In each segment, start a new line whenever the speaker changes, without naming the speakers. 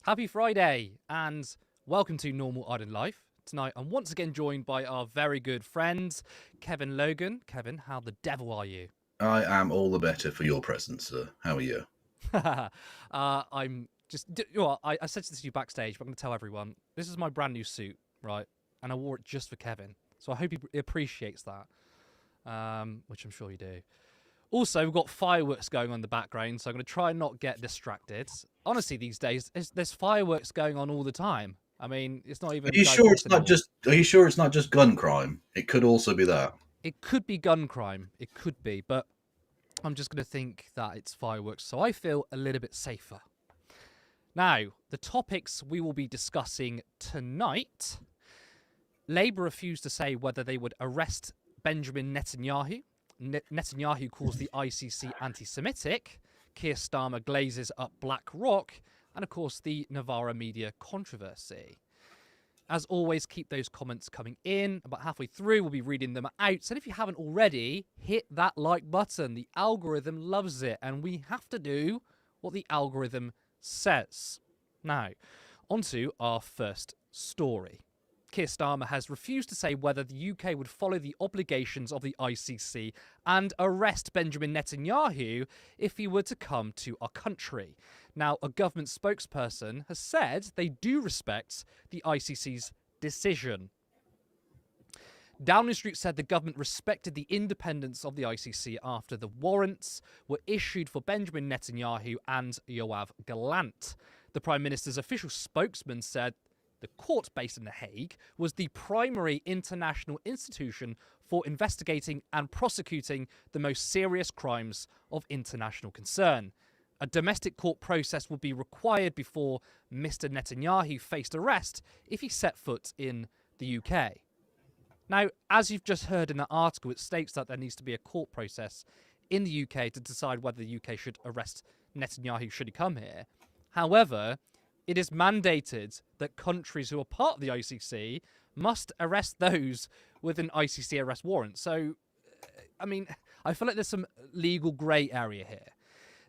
Happy Friday and welcome to Normal Ireland Life. Tonight I'm once again joined by our very good friend, Kevin Logan. Kevin, how the devil are you?
I am all the better for your presence, sir. How are you?
I'm just, I said this to you backstage, but I'm going to tell everyone, this is my brand new suit, right? And I wore it just for Kevin. So I hope he appreciates that, which I'm sure you do. Also, we've got fireworks going on in the background, so I'm going to try and not get distracted. Honestly, these days, there's fireworks going on all the time. I mean, it's not even.
Are you sure it's not just? Are you sure it's not just gun crime? It could also be that.
It could be gun crime. It could be, but I'm just going to think that it's fireworks, so I feel a little bit safer. Now, the topics we will be discussing tonight. Labour refused to say whether they would arrest Benjamin Netanyahu. Netanyahu calls the ICC anti-Semitic. Keir Starmer glazes up BlackRock. And, of course, the Novara Media controversy. As always, keep those comments coming in. About halfway through, we'll be reading them out. And if you haven't already, hit that like button. The algorithm loves it. And we have to do what the algorithm says. Now, on to our first story. Keir Starmer has refused to say whether the UK would follow the obligations of the ICC and arrest Benjamin Netanyahu if he were to come to our country. Now, a government spokesperson has said they do respect the ICC's decision. Downing Street said the government respected the independence of the ICC after the warrants were issued for Benjamin Netanyahu and Yoav Gallant. The Prime Minister's official spokesman said the court based in The Hague was the primary international institution for investigating and prosecuting the most serious crimes of international concern. A domestic court process would be required before Mr. Netanyahu faced arrest if he set foot in the UK. Now, as you've just heard in the article, it states that there needs to be a court process in the UK to decide whether the UK should arrest Netanyahu should he come here. However, it is mandated that countries who are part of the ICC must arrest those with an ICC arrest warrant. So, I mean, I feel like there's some legal grey area here.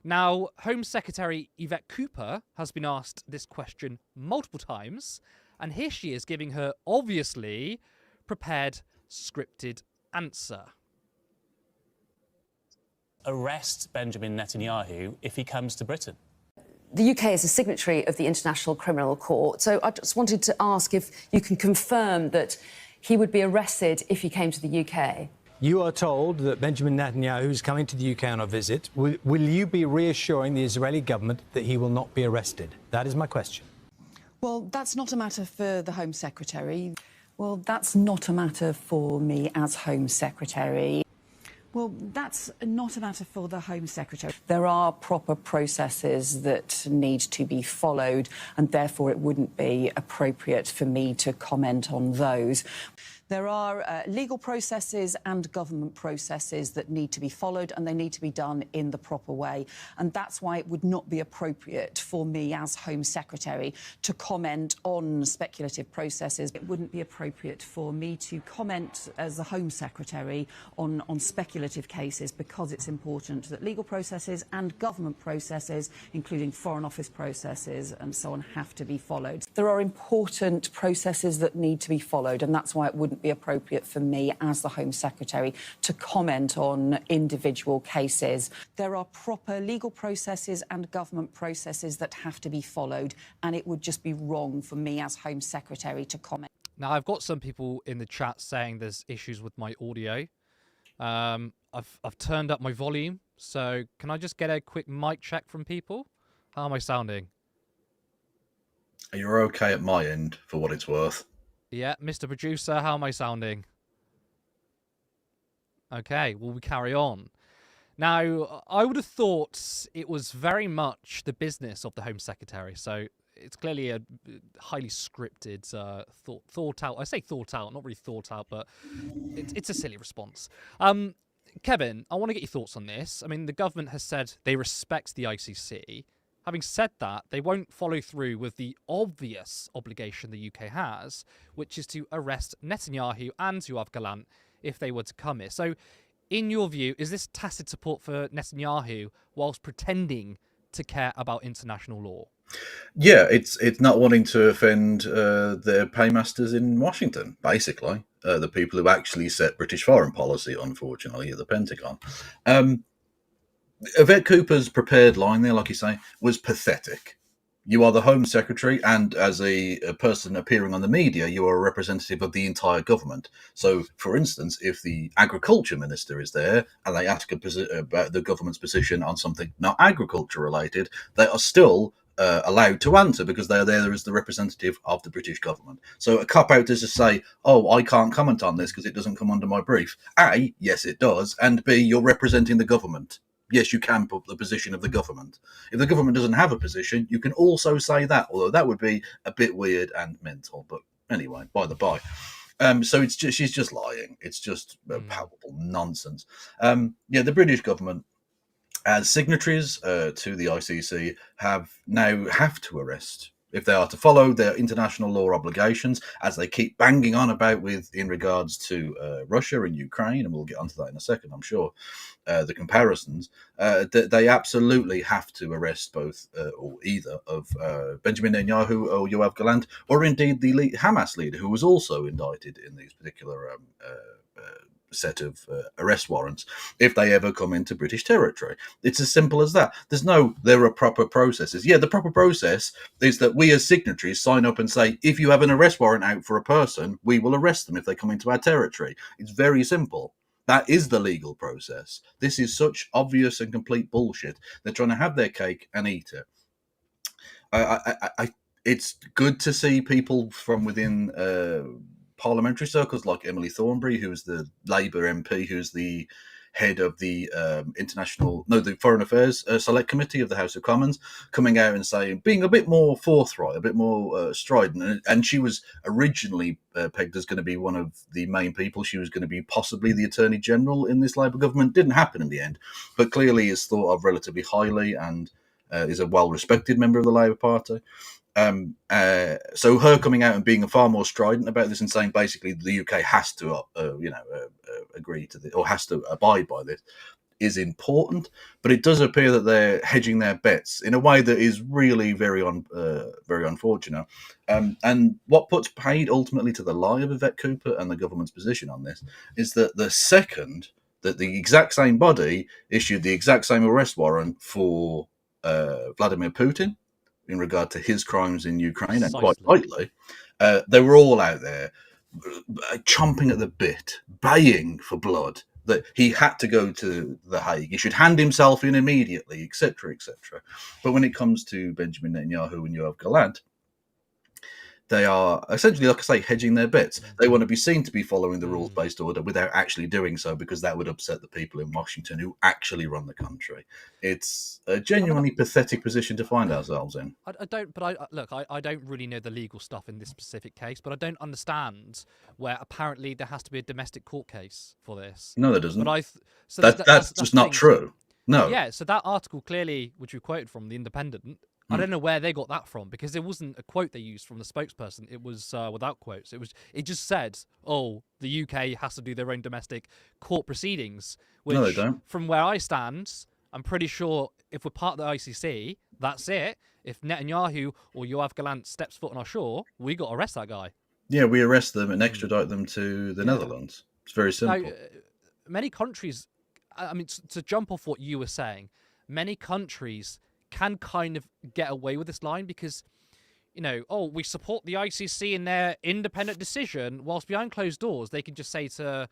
Now, Home Secretary Yvette Cooper has been asked this question multiple times, and here she is giving her obviously prepared scripted answer.
Arrest Benjamin Netanyahu if he comes to Britain.
The UK is a signatory of the International Criminal Court, so I just wanted to ask if you can confirm that he would be arrested if he came to the UK.
You are told that Benjamin Netanyahu is coming to the UK on a visit. Will you be reassuring the Israeli government that he will not be arrested? That is my question.
Well, that's not a matter for the Home Secretary. Well, that's not a matter for me as Home Secretary. Well, that's not a matter for the Home Secretary. There are proper processes that need to be followed, and therefore it wouldn't be appropriate for me to comment on those. There are legal processes and government processes that need to be followed, and they need to be done in the proper way. And that's why it would not be appropriate for me as Home Secretary to comment on speculative processes. It wouldn't be appropriate for me to comment as the Home Secretary on speculative cases, because it's important that legal processes and government processes, including Foreign Office processes and so on, have to be followed. There are important processes that need to be followed, and that's why it wouldn't be appropriate for me as the Home Secretary to comment on individual cases. There are proper legal processes and government processes that have to be followed, and it would just be wrong for me as Home Secretary to comment.
Now, I've got some people in the chat saying there's issues with my audio. I've turned up my volume, so can I just get a quick mic check from people? How am I sounding?
You're okay at my end, for what it's worth.
Yeah, Mr. Producer, how am I sounding? Okay, well, we carry on. Now, I would have thought it was very much the business of the Home Secretary, so it's clearly a highly scripted, thought out. I say thought out, not really thought out, but it's a silly response. Kevin, I want to get your thoughts on this. I mean, the government has said they respect the ICC. Having said that, they won't follow through with the obvious obligation the UK has, which is to arrest Netanyahu and Yoav Gallant if they were to come here. So, in your view, is this tacit support for Netanyahu whilst pretending to care about international law?
Yeah, it's not wanting to offend their paymasters in Washington, basically, the people who actually set British foreign policy, unfortunately, at the Pentagon. Yvette Cooper's prepared line there, like you say, was pathetic. You are the Home Secretary, and as a person appearing on the media, you are a representative of the entire government. So, for instance, if the Agriculture Minister is there and they ask about the government's position on something not agriculture related, they are still allowed to answer because they are there as the representative of the British government. So, a cop out is to say, "Oh, I can't comment on this because it doesn't come under my brief." A, yes, it does, and B, you're representing the government. Yes, you can put the position of the government. If the government doesn't have a position, you can also say that, although that would be a bit weird and mental. But anyway, by the by. So it's just, she's just lying. It's just palpable nonsense. The British government, as signatories to the ICC, have to arrest if they are to follow their international law obligations, as they keep banging on about in regards to Russia and Ukraine, and we'll get onto that in a second, I'm sure. The comparisons, they absolutely have to arrest both or either of Benjamin Netanyahu or Yoav Gallant, or indeed the Hamas leader, who was also indicted in these particular set of arrest warrants, if they ever come into British territory. It's as simple as that. There are proper processes. Yeah, the proper process is that we as signatories sign up and say, if you have an arrest warrant out for a person, we will arrest them if they come into our territory. It's very simple. That is the legal process. This is such obvious and complete bullshit. They're trying to have their cake and eat it. It's good to see people from within parliamentary circles like Emily Thornberry, who's the Labour MP, who's the head of the the Foreign Affairs Select Committee of the House of Commons, coming out and saying, being a bit more forthright, a bit more strident. And she was originally pegged as going to be one of the main people. She was going to be possibly the Attorney General in this Labour government. Didn't happen in the end, but clearly is thought of relatively highly and is a well-respected member of the Labour Party. So her coming out and being far more strident about this and saying basically the UK has to, agree to this or has to abide by this is important. But it does appear that they're hedging their bets in a way that is really very unfortunate. And what puts paid ultimately to the lie of Yvette Cooper and the government's position on this is that the second that the exact same body issued the exact same arrest warrant for Vladimir Putin in regard to his crimes in Ukraine, and quite rightly, they were all out there chomping at the bit, baying for blood, that he had to go to The Hague, he should hand himself in immediately, etc., etc. But when it comes to Benjamin Netanyahu and Yoav Gallant, they are essentially, like I say, hedging their bets. They want to be seen to be following the rules-based order without actually doing so, because that would upset the people in Washington who actually run the country. It's a genuinely pathetic position to find ourselves in.
I don't really know the legal stuff in this specific case, but I don't understand where apparently there has to be a domestic court case for this.
No, there doesn't.
But
that's just not true. No.
Yeah, so that article clearly, which we quoted from The Independent, I don't know where they got that from, because it wasn't a quote they used from the spokesperson. It was without quotes. It just said, "Oh, the UK has to do their own domestic court proceedings." Which,
no, they don't.
From where I stand, I'm pretty sure if we're part of the ICC, that's it. If Netanyahu or Yoav Gallant steps foot on our shore, we got to arrest that guy.
Yeah, we arrest them and extradite them to the Netherlands. It's very simple.
Now, many countries, I mean, to jump off what you were saying, many countries can kind of get away with this line because, we support the ICC in their independent decision, whilst behind closed doors they can just say to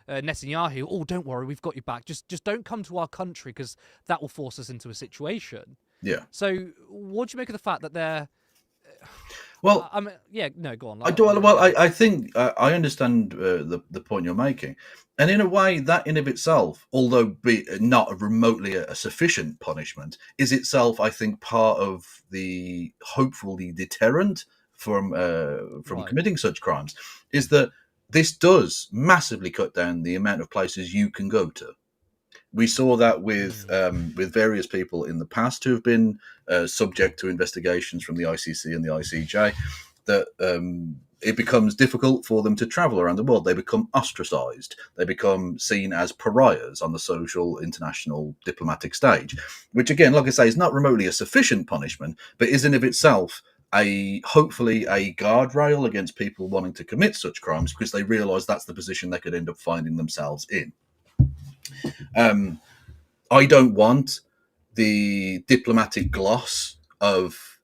Netanyahu, "Oh, don't worry, we've got your back. Just don't come to our country because that will force us into a situation."
Yeah.
So, what do you make of the fact that they're?
Well,
go on.
I think I understand the point you're making, and in a way, that in of itself, although be not remotely a sufficient punishment, is itself, I think, part of the hopefully deterrent from committing such crimes. Is that this does massively cut down the amount of places you can go to. We saw that with various people in the past who have been subject to investigations from the ICC and the ICJ, that it becomes difficult for them to travel around the world. They become ostracized. They become seen as pariahs on the social, international, diplomatic stage, which, again, like I say, is not remotely a sufficient punishment, but is in of itself hopefully a guardrail against people wanting to commit such crimes, because they realise that's the position they could end up finding themselves in. I don't want the diplomatic gloss of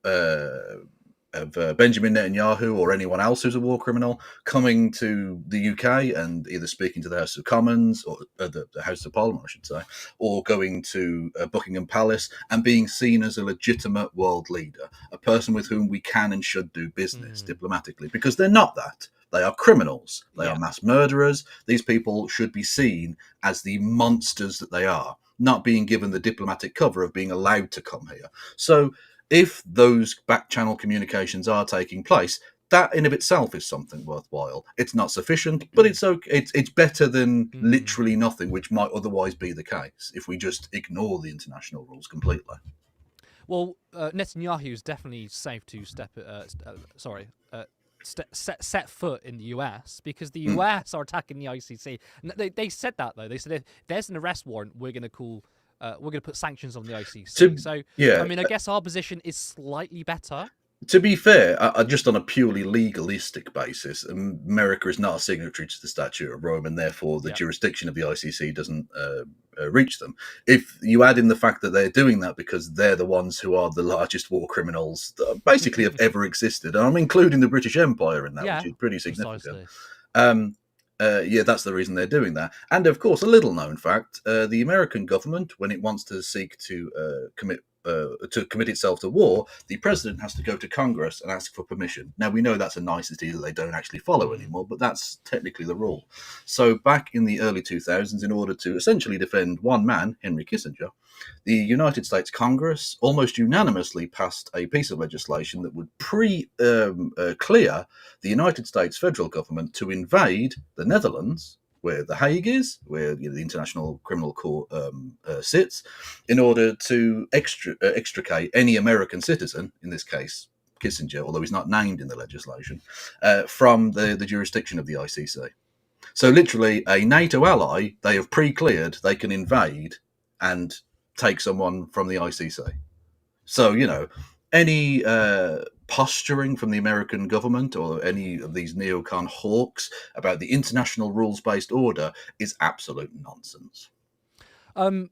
Benjamin Netanyahu or anyone else who's a war criminal coming to the UK and either speaking to the House of Commons or the House of Parliament, I should say, or going to Buckingham Palace and being seen as a legitimate world leader, a person with whom we can and should do business diplomatically, because they're not that. They are criminals. They are mass murderers. These people should be seen as the monsters that they are, not being given the diplomatic cover of being allowed to come here. So if those back channel communications are taking place, that in of itself is something worthwhile. It's not sufficient, but it's okay. It's better than literally nothing, which might otherwise be the case if we just ignore the international rules completely.
Well, Netanyahu is definitely safe to set foot in the US, because the US are attacking the ICC. They said that, though. They said if there's an arrest warrant, we're going to put sanctions on the ICC. I mean, I guess our position is slightly better.
To be fair, just on a purely legalistic basis, America is not a signatory to the Statute of Rome, and therefore the jurisdiction of the ICC doesn't reach them. If you add in the fact that they're doing that because they're the ones who are the largest war criminals that basically have ever existed, and I'm including the British Empire in that, which is pretty significant. That's the reason they're doing that. And of course, a little known fact, the American government, when it wants to seek to commit itself to war, the president has to go to Congress and ask for permission. Now, we know that's a nicety that they don't actually follow anymore, but that's technically the rule. So back in the early 2000s, in order to essentially defend one man, Henry Kissinger, the United States Congress almost unanimously passed a piece of legislation that would clear the United States federal government to invade the Netherlands, where The Hague is, where the International Criminal Court sits, in order to extricate any American citizen, in this case Kissinger, although he's not named in the legislation, from the jurisdiction of the ICC. So literally, a NATO ally, they have pre-cleared, they can invade and take someone from the ICC. So, any posturing from the American government or any of these neocon hawks about the international rules-based order is absolute nonsense.
I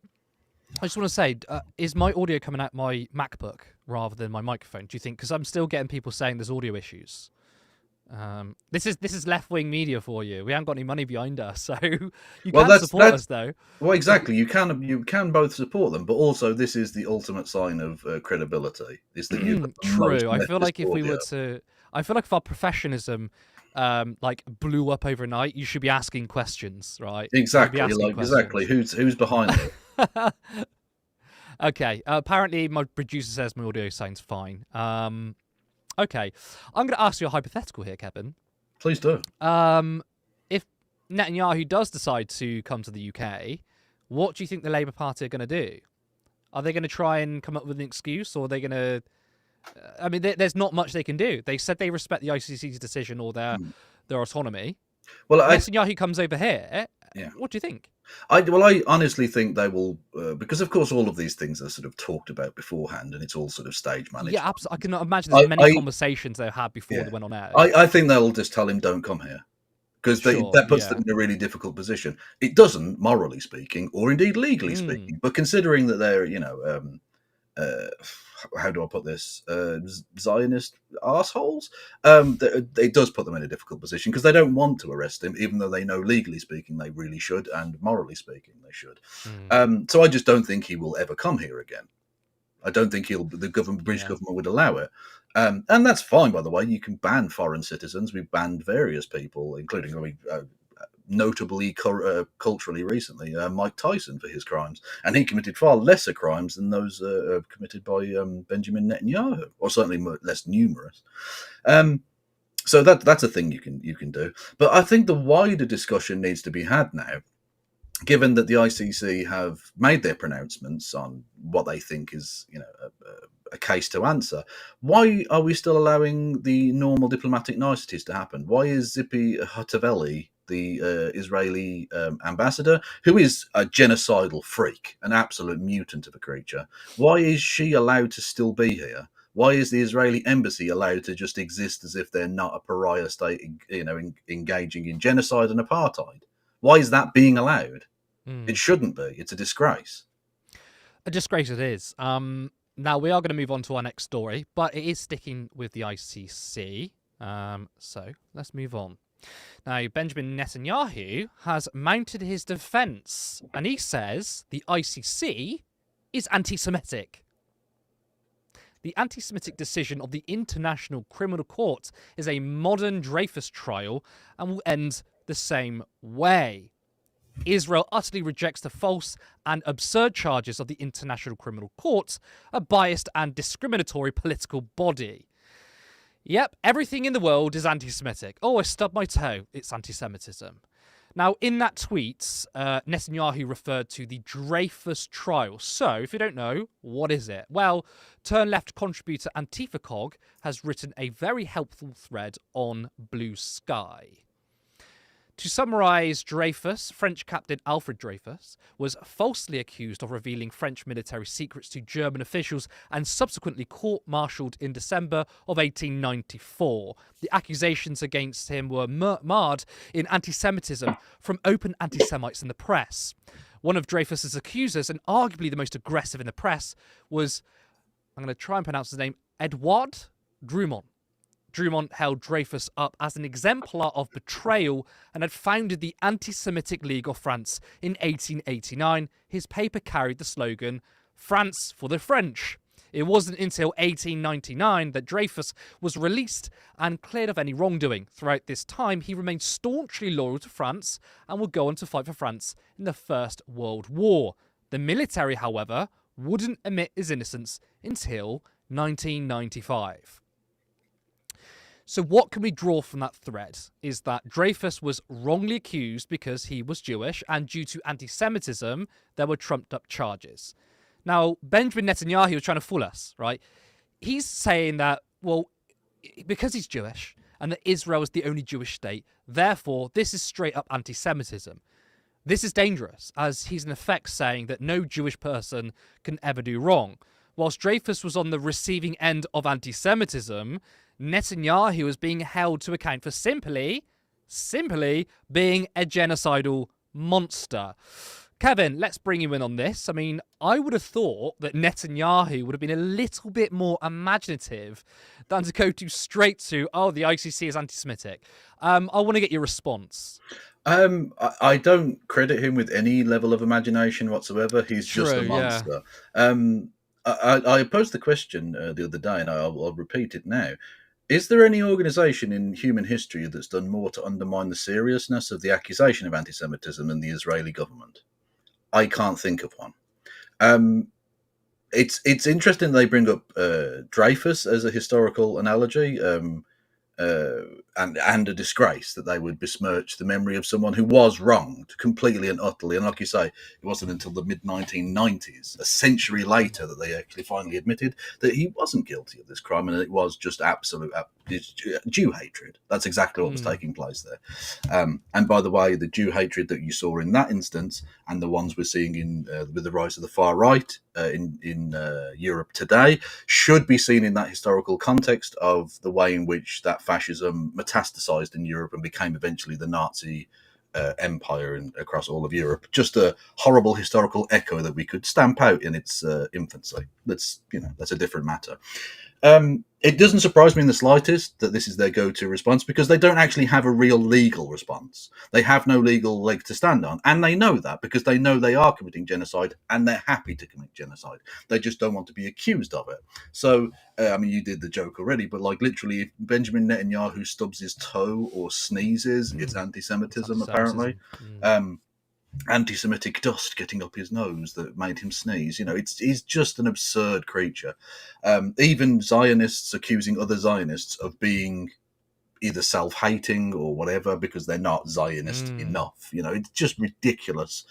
just want to say, is my audio coming out my MacBook rather than my microphone, do you think? Because I'm still getting people saying there's audio issues. This is left-wing media for you. We haven't got any money behind us, so you can support us, though.
Well, exactly. You can both support them, but also this is the ultimate sign of credibility. Is that you
true? I feel like if our professionalism blew up overnight, you should be asking questions, right?
Exactly. Exactly. Who's behind it?
Okay. Apparently, my producer says my audio sounds fine. Okay, I'm going to ask you a hypothetical here, Kevin.
Please do.
If Netanyahu does decide to come to the UK, what do you think the Labour Party are going to do? Are they going to try and come up with an excuse, or are they going to... I mean, there's not much they can do. They said they respect the ICC's decision or their autonomy. Well, Netanyahu comes over here. What do you think?
I honestly think they will, because of course all of these things are sort of talked about beforehand, and it's all sort of stage managed.
Yeah, absolutely. I can imagine there's many conversations they had before they went on air.
I think they'll just tell him, "Don't come here," because that puts them in a really difficult position. It doesn't, morally speaking, or indeed legally speaking, but considering that they're, how do I put this? Zionist arseholes. It does put them in a difficult position because they don't want to arrest him, even though they know legally speaking they really should, and morally speaking they should. So I just don't think he will ever come here again. I don't think the British government would allow it. And that's fine, by the way. You can ban foreign citizens. We've banned various people, including notably culturally recently, Mike Tyson for his crimes, and he committed far lesser crimes than those committed by Benjamin Netanyahu, or certainly less numerous. So that's a thing you can do. But I think the wider discussion needs to be had now, given that the ICC have made their pronouncements on what they think is a case to answer. Why are we still allowing the normal diplomatic niceties to happen? Why is Zippy Hatavelli, the Israeli ambassador, who is a genocidal freak, an absolute mutant of a creature, why is she allowed to still be here? Why is the Israeli embassy allowed to just exist as if they're not a pariah state, engaging in genocide and apartheid? Why is that being allowed? It shouldn't be. It's a disgrace.
A disgrace it is. Now, we are going to move on to our next story, but it is sticking with the ICC. So let's move on. Now, Benjamin Netanyahu has mounted his defence, and he says the ICC is anti-Semitic. The anti-Semitic decision of the International Criminal Court is a modern Dreyfus trial and will end the same way. Israel utterly rejects the false and absurd charges of the International Criminal Court, a biased and discriminatory political body. Yep, everything in the world is anti-Semitic. Oh, I stubbed my toe. It's anti-Semitism. Now, in that tweet, Netanyahu referred to the Dreyfus trial. So, if you don't know, what is it? Well, Turn Left contributor Antifa Cog has written a very helpful thread on Blue Sky. To summarise Dreyfus, French captain Alfred Dreyfus was falsely accused of revealing French military secrets to German officials and subsequently court-martialed in December of 1894. The accusations against him were marred in anti-Semitism from open anti-Semites in the press. One of Dreyfus's accusers, and arguably the most aggressive in the press, was, I'm going to try and pronounce his name, Edouard Drumont. Drumont held Dreyfus up as an exemplar of betrayal and had founded the Anti-Semitic League of France in 1889. His paper carried the slogan, France for the French. It wasn't until 1899 that Dreyfus was released and cleared of any wrongdoing. Throughout this time, he remained staunchly loyal to France and would go on to fight for France in the First World War. The military, however, wouldn't admit his innocence until 1995. So what can we draw from that thread is that Dreyfus was wrongly accused because he was Jewish, and due to anti-Semitism, there were trumped-up charges. Now, Benjamin Netanyahu was trying to fool us, right? He's saying that, well, because he's Jewish and that Israel is the only Jewish state, therefore, this is straight-up anti-Semitism. This is dangerous, as he's in effect saying that no Jewish person can ever do wrong. Whilst Dreyfus was on the receiving end of anti-Semitism, Netanyahu is being held to account for simply being a genocidal monster. Kevin, let's bring you in on this. I mean, I would have thought that Netanyahu would have been a little bit more imaginative than to go straight to, oh, the ICC is anti-Semitic. I want to get your response.
I don't credit him with any level of imagination whatsoever. He's just a monster. Yeah. I posed the question the other day, and I'll repeat it now. Is there any organisation in human history that's done more to undermine the seriousness of the accusation of anti-Semitism than the Israeli government? I can't think of one. It's interesting they bring up Dreyfus as a historical analogy, and a disgrace that they would besmirch the memory of someone who was wronged completely and utterly. And like you say, it wasn't until the mid-1990s, a century later, that they actually finally admitted that he wasn't guilty of this crime, and it was just absolute Jew hatred. That's exactly what was taking place there. And by the way, the Jew hatred that you saw in that instance, and the ones we're seeing in with the rise of the far right in Europe today, should be seen in that historical context of the way in which that fascism metastasized in Europe and became eventually the Nazi empire across all of Europe. Just a horrible historical echo that we could stamp out in its infancy. That's a different matter. It doesn't surprise me in the slightest that this is their go-to response, because they don't actually have a real legal response. They have no legal leg to stand on, and they know that because they know they are committing genocide, and they're happy to commit genocide. They just don't want to be accused of it. So, you did the joke already, but literally, if Benjamin Netanyahu stubs his toe or sneezes, it's anti-Semitism, apparently. Anti-Semitic dust getting up his nose that made him sneeze. He's just an absurd creature. Even Zionists accusing other Zionists of being either self-hating or whatever because they're not Zionist enough. It's just ridiculous.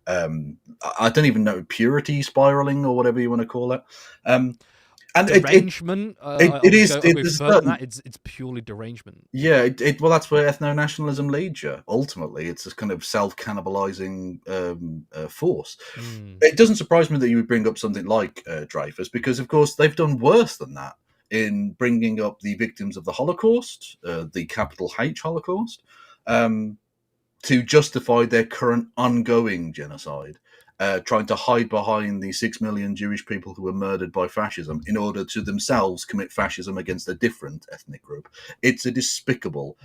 I don't even know, purity spiraling or whatever you want to call it. And
derangement.
it is.
I'll go
There's
further than
certain,
that. It's purely derangement.
yeah. Well, that's where ethno-nationalism leads you. Ultimately, it's this kind of self-cannibalizing force.
Mm.
It doesn't surprise me that you would bring up something like Dreyfus, because, of course, they've done worse than that in bringing up the victims of the Holocaust, the capital H Holocaust, to justify their current ongoing genocide, trying to hide behind the 6 million Jewish people who were murdered by fascism in order to themselves commit fascism against a different ethnic group. It's a despicable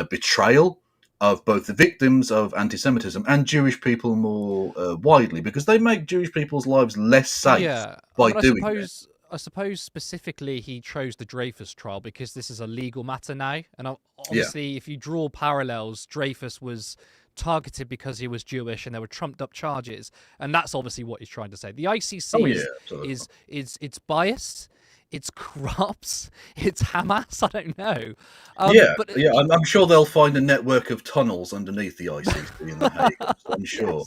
betrayal of both the victims of anti-Semitism and Jewish people more widely, because they make Jewish people's lives less safe
Yeah,
by
but
doing this.
I suppose specifically he chose the Dreyfus trial because this is a legal matter now, and obviously, if you draw parallels, Dreyfus was targeted because he was Jewish, and there were trumped up charges, and that's obviously what he's trying to say. The ICC
Oh, yeah, absolutely.
is it's biased, it's corrupt, it's Hamas. I don't know. But
I'm sure they'll find a network of tunnels underneath the ICC in The Hague. I'm sure.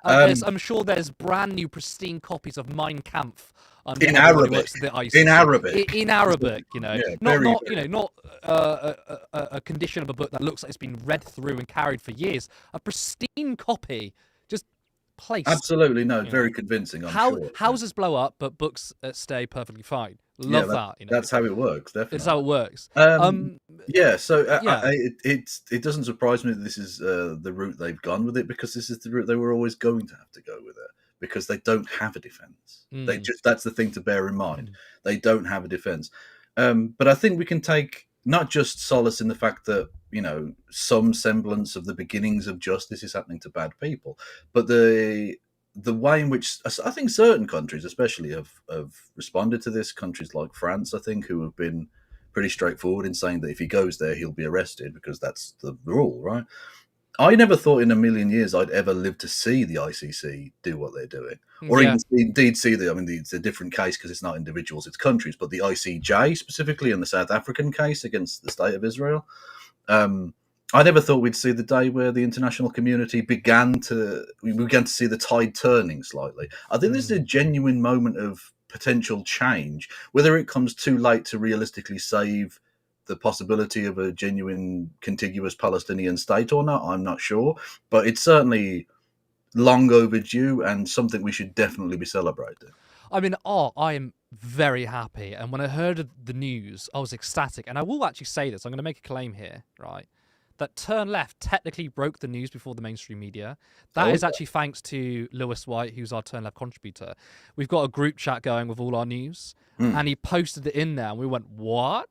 Yes. I'm sure there's brand new pristine copies of Mein Kampf
In Arabic.
The ICC.
In Arabic.
In Arabic, you know,
Yeah,
not a condition of a book that looks like it's been read through and carried for years. A pristine copy, just placed.
Absolutely, no, very convincing. I'm sure.
Houses blow up, but books stay perfectly fine. Love that. You know,
that's how it works. Definitely,
it's how it works.
It doesn't surprise me that this is the route they've gone with it, because this is the route they were always going to have to go with it, because they don't have a defense. That's the thing to bear in mind. They don't have a defense. But I think we can take not just solace in the fact that, you know, some semblance of the beginnings of justice is happening to bad people, but the way in which I think certain countries especially have responded to this, countries like France, I think, who have been pretty straightforward in saying that if he goes there, he'll be arrested, because that's the rule, right? I never thought in a million years I'd ever live to see the ICC do what they're doing, or indeed see the. I mean, it's a different case because it's not individuals, it's countries. But the ICJ specifically in the South African case against the State of Israel, I never thought we'd see the day where the international community began to see the tide turning slightly. I think this is a genuine moment of potential change. Whether it comes too late to realistically save the possibility of a genuine contiguous Palestinian state or not, I'm not sure, but it's certainly long overdue and something we should definitely be celebrating.
I mean, I am very happy, and when I heard of the news, I was ecstatic. And I will actually say this, I'm going to make a claim here, right? That Turn Left technically broke the news before the mainstream media. That is actually thanks to Lewis White, who's our Turn Left contributor. We've got a group chat going with all our news, and he posted it in there, and we went, what?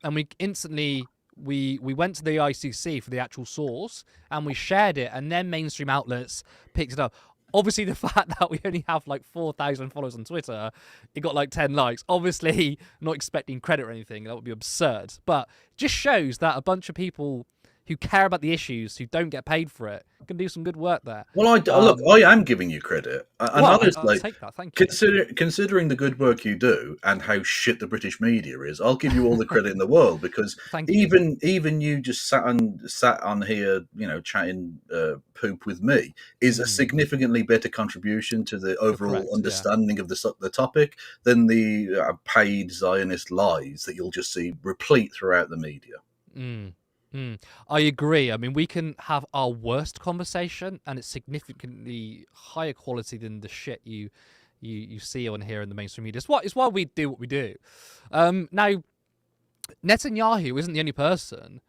And we instantly we went to the ICC for the actual source, and we shared it, and then mainstream outlets picked it up. Obviously, the fact that we only have like 4,000 followers on Twitter, it got like 10 likes. Obviously, not expecting credit or anything. That would be absurd. But just shows that a bunch of people who care about the issues, who don't get paid for it, can do some good work there.
Well, I am giving you credit. And honestly,
I'll take that. Thank you.
Considering the good work you do and how shit the British media is, I'll give you all the credit in the world, because even you just sat on here, you know, chatting poop with me is a significantly better contribution to the overall understanding of the topic than the paid Zionist lies that you'll just see replete throughout the media.
I agree. I mean, we can have our worst conversation, and it's significantly higher quality than the shit you see on here in the mainstream media. It's why we do what we do. Now, Netanyahu isn't the only person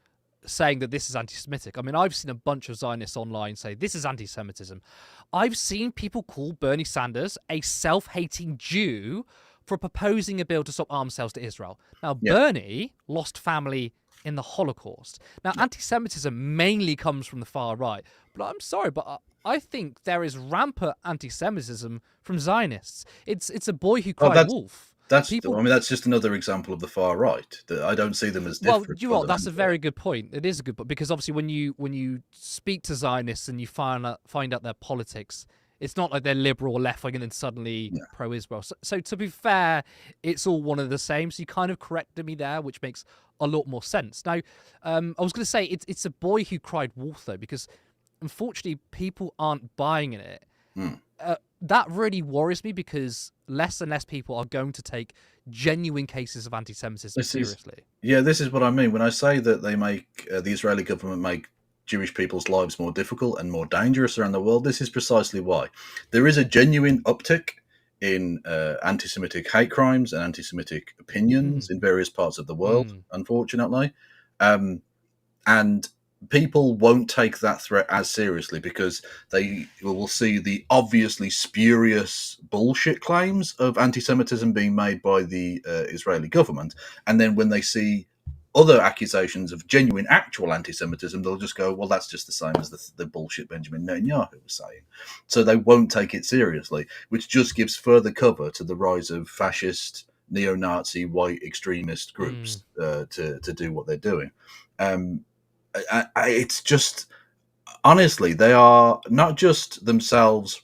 saying that this is anti-Semitic. I mean, I've seen a bunch of Zionists online say this is anti-Semitism. I've seen people call Bernie Sanders a self-hating Jew for proposing a bill to stop arms sales to Israel. Now, Bernie lost family in the Holocaust. Now, anti-Semitism mainly comes from the far right, but I'm sorry, but I think there is rampant anti-Semitism from Zionists. It's a boy who cried wolf.
That's just another example of the far right. I don't see them as different.
Well, you know what? That's a very good point. It is a good point, because obviously when you speak to Zionists and you find out their politics, it's not like they're liberal or left-wing and then suddenly pro-Israel. So to be fair, it's all one of the same. So you kind of corrected me there, which makes a lot more sense. Now, I was going to say it's a boy who cried wolf, though, because unfortunately people aren't buying in it. that really worries me, because less and less people are going to take genuine cases of anti-Semitism seriously.
This is what I mean when I say that they make the Israeli government make Jewish people's lives more difficult and more dangerous around the world. This is precisely why. There is a genuine uptick in anti-Semitic hate crimes and anti-Semitic opinions in various parts of the world, unfortunately. And people won't take that threat as seriously because they will see the obviously spurious bullshit claims of anti-Semitism being made by the Israeli government. And then when they see other accusations of genuine, actual anti-Semitism, they'll just go, well, that's just the same as the bullshit Benjamin Netanyahu was saying. So they won't take it seriously, which just gives further cover to the rise of fascist, neo-Nazi, white extremist groups to do what they're doing. It's just, honestly, they are not just themselves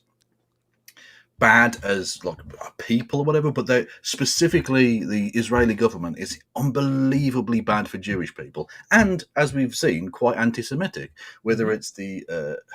bad as like people or whatever, but they specifically the Israeli government is unbelievably bad for Jewish people, and as we've seen, quite anti-Semitic. Whether it's the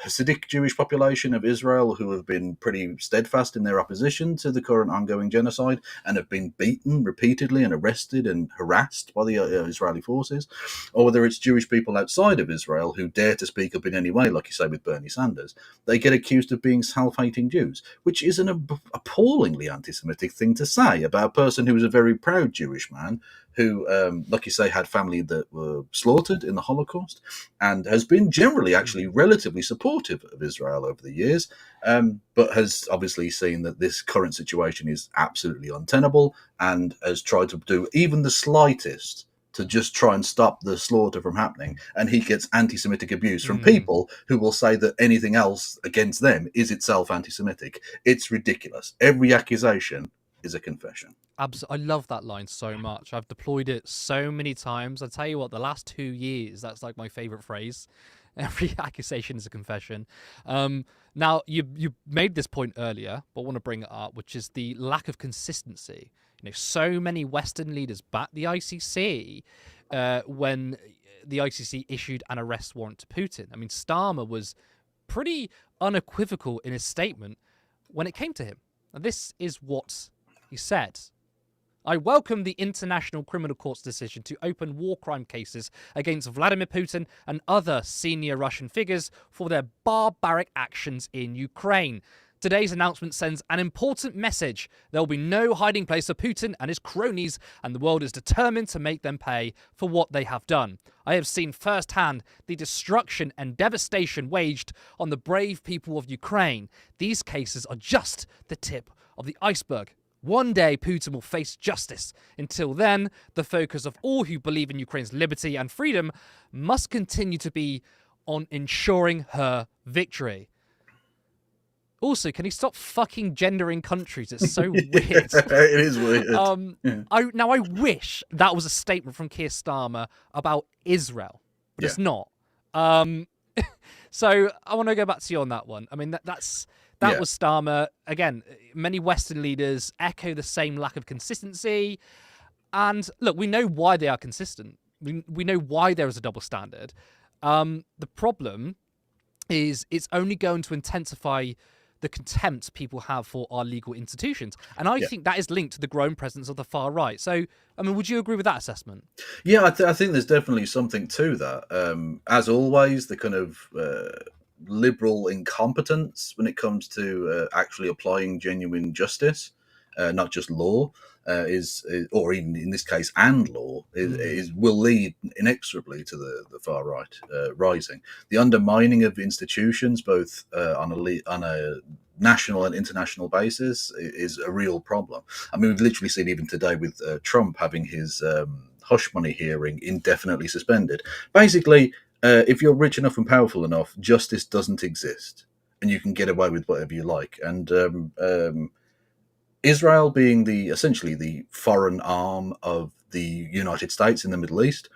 Hasidic Jewish population of Israel, who have been pretty steadfast in their opposition to the current ongoing genocide and have been beaten repeatedly and arrested and harassed by the Israeli forces, or whether it's Jewish people outside of Israel who dare to speak up in any way, like you say with Bernie Sanders, they get accused of being self-hating Jews, which is an appallingly anti-Semitic thing to say about a person who was a very proud Jewish man who, like you say, had family that were slaughtered in the Holocaust and has been generally actually relatively supportive of Israel over the years, but has obviously seen that this current situation is absolutely untenable and has tried to do even the slightest to just try and stop the slaughter from happening. And he gets anti-Semitic abuse from people who will say that anything else against them is itself anti-Semitic. It's ridiculous. Every accusation is a confession.
I love that line so much. I've deployed it so many times. I tell you what, the last 2 years, that's like my favorite phrase. Every accusation is a confession. Now, you made this point earlier, but I want to bring it up, which is the lack of consistency. You know, so many Western leaders backed the ICC when the ICC issued an arrest warrant to Putin. I mean, Starmer was pretty unequivocal in his statement when it came to him. And this is what he said. I welcome the International Criminal Court's decision to open war crime cases against Vladimir Putin and other senior Russian figures for their barbaric actions in Ukraine. Today's announcement sends an important message. There will be no hiding place for Putin and his cronies, and the world is determined to make them pay for what they have done. I have seen firsthand the destruction and devastation waged on the brave people of Ukraine. These cases are just the tip of the iceberg. One day, Putin will face justice. Until then, the focus of all who believe in Ukraine's liberty and freedom must continue to be on ensuring her victory. Also, can he stop fucking gendering countries? It's so weird.
It is weird.
I wish that was a statement from Keir Starmer about Israel, but it's not. So I want to go back to you on that one. I mean, that was Starmer. Again, many Western leaders echo the same lack of consistency. And look, we know why they are consistent. We know why there is a double standard. The problem is it's only going to intensify the contempt people have for our legal institutions. And I think that is linked to the growing presence of the far right. So, I mean, would you agree with that assessment?
Yeah, I think there's definitely something to that. As always, the kind of liberal incompetence when it comes to actually applying genuine justice, not just law, or even in this case, and law, will lead inexorably to the far right rising. The undermining of institutions, both on a national and international basis, is a real problem. I mean, we've literally seen even today with Trump having his hush money hearing indefinitely suspended. Basically, if you're rich enough and powerful enough, justice doesn't exist, and you can get away with whatever you like. And Israel, being essentially the foreign arm of the United States in the Middle East,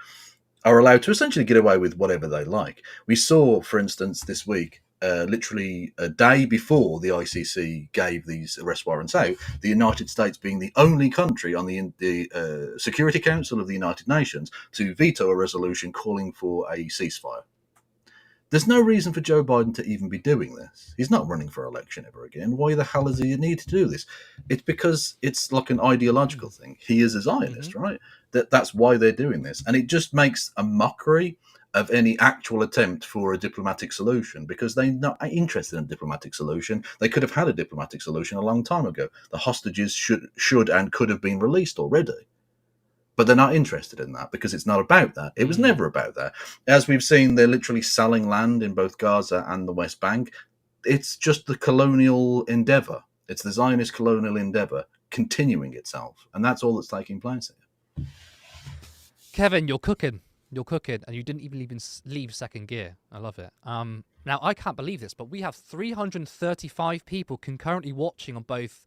are allowed to essentially get away with whatever they like. We saw, for instance, this week, literally a day before the ICC gave these arrest warrants out, the United States being the only country on the Security Council of the United Nations to veto a resolution calling for a ceasefire. There's no reason for Joe Biden to even be doing this. He's not running for election ever again. Why the hell does he need to do this? It's because it's like an ideological thing. He is a Zionist, right? That's why they're doing this. And it just makes a mockery of any actual attempt for a diplomatic solution, because they're not interested in a diplomatic solution. They could have had a diplomatic solution a long time ago. The hostages should and could have been released already. But they're not interested in that because it's not about that. It was never about that. As we've seen, they're literally selling land in both Gaza and the West Bank. It's just the colonial endeavor. It's the Zionist colonial endeavor continuing itself. And that's all that's taking place here.
Kevin, you're cooking. You're cooking, and you didn't even leave second gear. I love it. Now, I can't believe this, but we have 335 people concurrently watching on both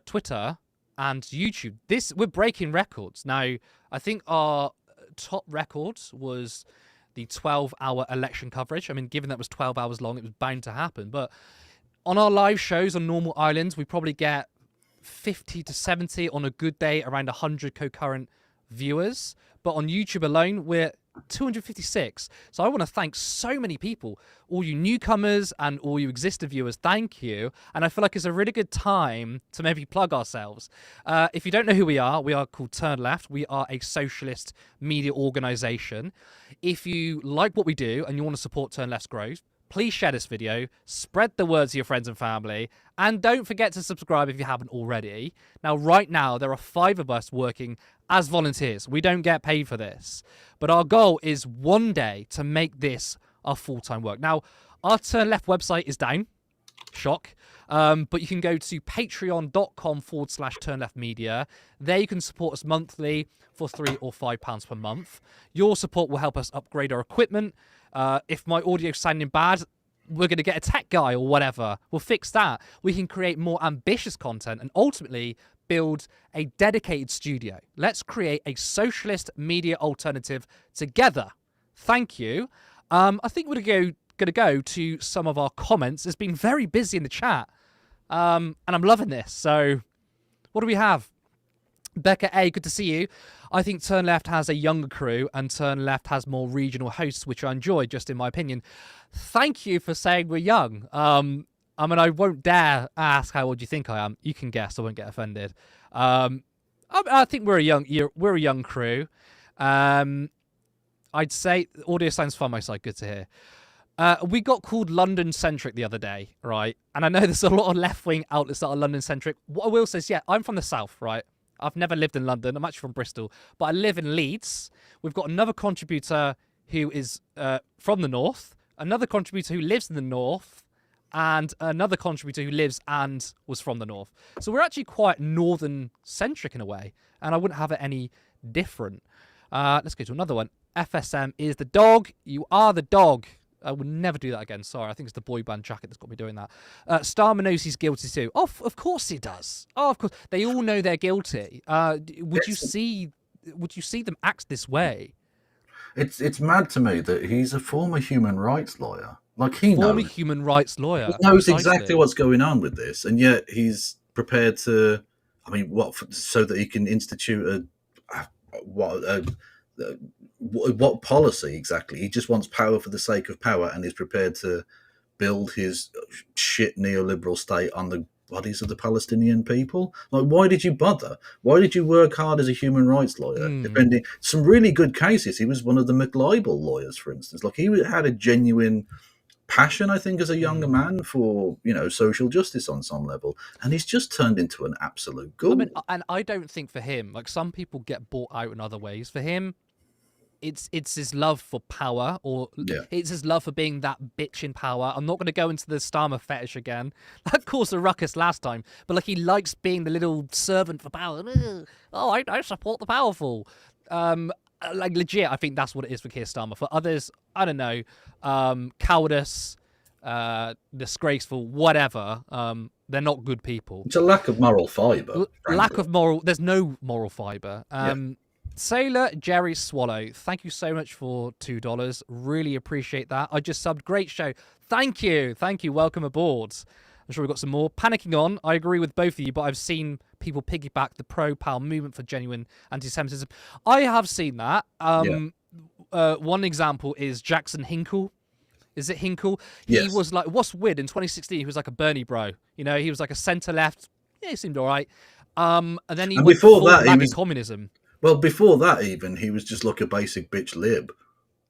Twitter and YouTube. We're breaking records. Now, I think our top record was the 12-hour election coverage. I mean, given that was 12 hours long, it was bound to happen. But on our live shows on normal islands, we probably get 50 to 70, on a good day, around 100 concurrent viewers. But on YouTube alone, we're 256. So I want to thank so many people, all you newcomers and all you existing viewers. Thank you. And I feel like it's a really good time to maybe plug ourselves. If you don't know who we are called Turn Left. We are a socialist media organization. If you like what we do and you want to support Turn Left's growth, please share this video, spread the word to your friends and family, and don't forget to subscribe if you haven't already. Now, right now, there are 5 of us working as volunteers. We don't get paid for this. But our goal is one day to make this our full-time work. Now, our Turn Left website is down. Shock. But you can go to patreon.com/turnleftmedia. There you can support us monthly for £3 or £5 per month. Your support will help us upgrade our equipment. If my audio's sounding bad, we're going to get a tech guy or whatever. We'll fix that. We can create more ambitious content and ultimately build a dedicated studio. Let's create a socialist media alternative together. Thank you. I think we're going to go to some of our comments. It's been very busy in the chat, and I'm loving this. So what do we have? Becca A, good to see you. I think Turn Left has a younger crew and Turn Left has more regional hosts, which I enjoy, just in my opinion. Thank you for saying we're young. I mean, I won't dare ask how old you think I am. You can guess. I won't get offended. I think we're a young crew. I'd say the audio sounds fun, my side. Good to hear. We got called London-centric the other day, right? And I know there's a lot of left-wing outlets that are London-centric. What I will say is, yeah, I'm from the south, right? I've never lived in London. I'm actually from Bristol, but I live in Leeds. We've got another contributor who is from the north, another contributor who lives in the north, and another contributor who lives and was from the north. So we're actually quite northern-centric in a way, and I wouldn't have it any different. Let's go to another one. FSM is the dog. You are the dog. I would never do that again. Sorry, I think it's the boy band jacket that's got me doing that. Starmer knows he's guilty too. Oh, of course he does. Oh, of course. They all know they're guilty. Would you see them act this way?
It's mad to me that he's a former human rights lawyer. Like
former human rights lawyer.
He knows exactly what's going on with this, and yet he's prepared to. I mean, so that he can institute what policy exactly? He just wants power for the sake of power, and is prepared to build his shit neoliberal state on the bodies of the Palestinian people. Like, why did you bother? Why did you work hard as a human rights lawyer? Defending some really good cases. He was one of the McLibel lawyers, for instance. Like, he had a genuine passion, I think, as a younger man for, social justice on some level, and he's just turned into an absolute ghoul.
I mean, and I don't think for him, like, some people get bought out in other ways. For him, it's his love for power, or it's his love for being that bitch in power. I'm not going to go into the Starmer fetish again. That caused a ruckus last time. But, like, he likes being the little servant for power. Oh, I support the powerful. Like, legit, I think that's what it is for Keir Starmer. For others, I don't know, cowardice, disgraceful, whatever. They're not good people.
It's a lack of moral fibre.
There's no moral fibre. Sailor Jerry Swallow, thank you so much for $2. Really appreciate that. I just subbed. Great show. Thank you. Welcome aboard. I'm sure we've got some more. Panicking on. I agree with both of you, but I've seen people piggyback the pro-PAL movement for genuine anti-Semitism. I have seen that. One example is Jackson Hinkle. Is it Hinkle? He
Yes.
was like, what's weird, in 2016, he was like a Bernie bro. You know, he was like a centre-left. Yeah, he seemed all right. And then he
And
went
before
full
that, he
MAGA
was-
communism.
Well, before that, even he was just like a basic bitch lib.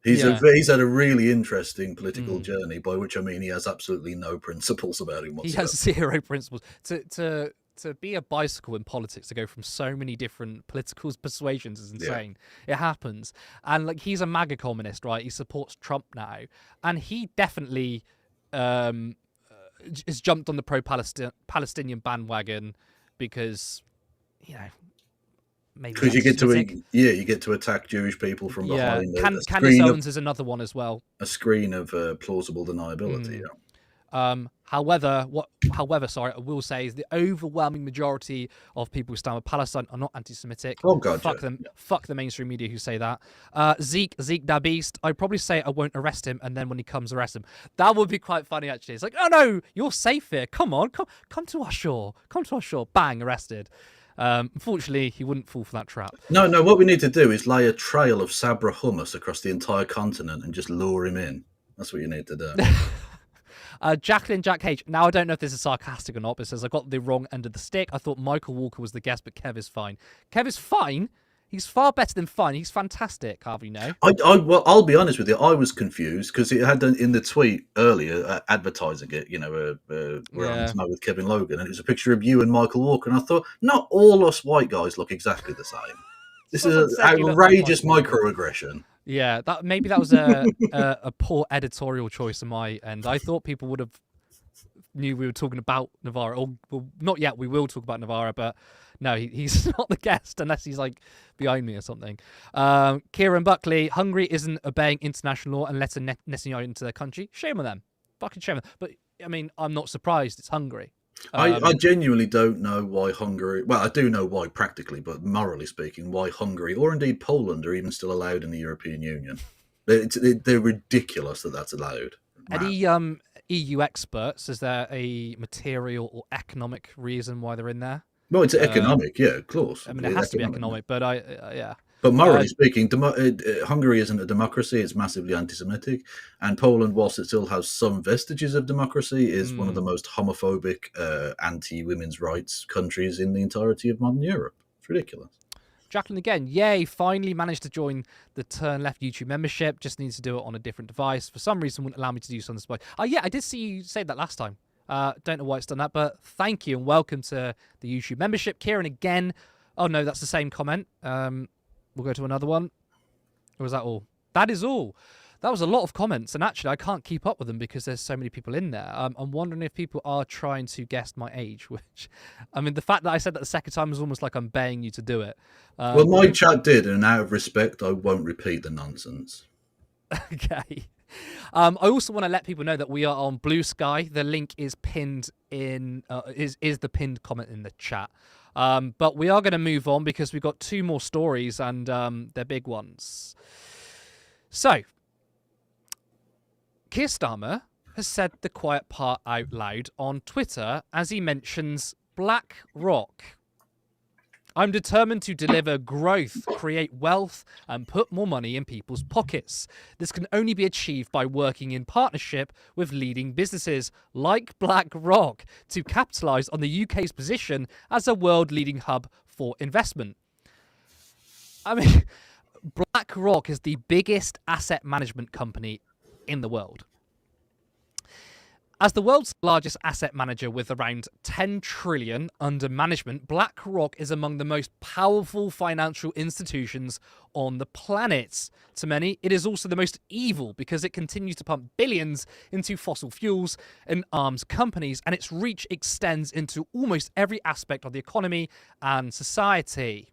He's had a really interesting political journey, by which I mean he has absolutely no principles about him
He
whatsoever.
has zero principles. To be a bicycle in politics, to go from so many different political persuasions is insane. It happens. And like, he's a MAGA communist, right? He supports Trump now. And he definitely has jumped on the Palestinian bandwagon because, you know, maybe
Because you
anti-Semitic.
get to attack Jewish people from
Yeah,
behind.
Candace Owens is another one as well.
A screen of plausible deniability. Yeah.
However, sorry, I will say is the overwhelming majority of people who stand with Palestine are not anti-Semitic.
Oh God,
fuck them, fuck the mainstream media who say that. Zeke the Beast, I'd probably say I won't arrest him, and then when he comes, arrest him. That would be quite funny actually. It's like, oh no, you're safe here. Come on, come to our shore. Come to our shore. Bang, arrested. Unfortunately, he wouldn't fall for that trap.
No. What we need to do is lay a trail of Sabra hummus across the entire continent and just lure him in. That's what you need to do.
Jacqueline Jack H. Now, I don't know if this is sarcastic or not, but it says, I got the wrong end of the stick. I thought Michael Walker was the guest, but Kev is fine. Kev is fine. He's far better than fine. He's fantastic, Harvey, no?
Well, I'll be honest with you. I was confused because it had in the tweet earlier advertising it, we're on tonight with Kevin Logan, and it was a picture of you and Michael Walker, and I thought, not all us white guys look exactly the same. This is an outrageous microaggression.
Yeah, maybe that was a poor editorial choice on my end. I thought people would have knew we were talking about Novara. Or, well, not yet. We will talk about Novara, but no, he's not the guest unless he's like behind me or something. Kieran Buckley, Hungary isn't obeying international law and letting Netanyahu into their country. Shame on them. Fucking shame on them. But I mean, I'm not surprised. It's Hungary.
I genuinely don't know why Hungary. Well, I do know why practically, but morally speaking, why Hungary or indeed Poland are even still allowed in the European Union. They're ridiculous that that's allowed.
Any EU experts? Is there a material or economic reason why they're in there?
Well, it's economic, yeah, of course.
I mean, it has to be economic, but yeah.
But morally speaking, Hungary isn't a democracy. It's massively anti-Semitic. And Poland, whilst it still has some vestiges of democracy, is one of the most homophobic, anti-women's rights countries in the entirety of modern Europe. It's ridiculous.
Jacqueline again, yay, finally managed to join the Turn Left YouTube membership. Just needs to do it on a different device. For some reason, wouldn't allow me to do so on the spot. Oh, yeah, I did see you say that last time. Don't know why it's done that, but thank you and welcome to the YouTube membership. Kieran again. Oh, no, that's the same comment. We'll go to another one. Or was that all? That is all. That was a lot of comments, and actually I can't keep up with them because there's so many people in there. I'm wondering if people are trying to guess my age, which, I mean, the fact that I said that the second time was almost like I'm begging you to do it.
Well, my chat did, and out of respect, I won't repeat the nonsense.
Okay. I also want to let people know that we are on Blue Sky. The link is pinned in, is the pinned comment in the chat. But we are going to move on because we've got two more stories and they're big ones. So, Keir Starmer has said the quiet part out loud on Twitter as he mentions BlackRock. I'm determined to deliver growth, create wealth, and put more money in people's pockets. This can only be achieved by working in partnership with leading businesses like BlackRock to capitalise on the UK's position as a world-leading hub for investment. I mean, BlackRock is the biggest asset management company in the world. As the world's largest asset manager with around 10 trillion under management, BlackRock is among the most powerful financial institutions on the planet. To many, it is also the most evil because it continues to pump billions into fossil fuels and arms companies, and its reach extends into almost every aspect of the economy and society.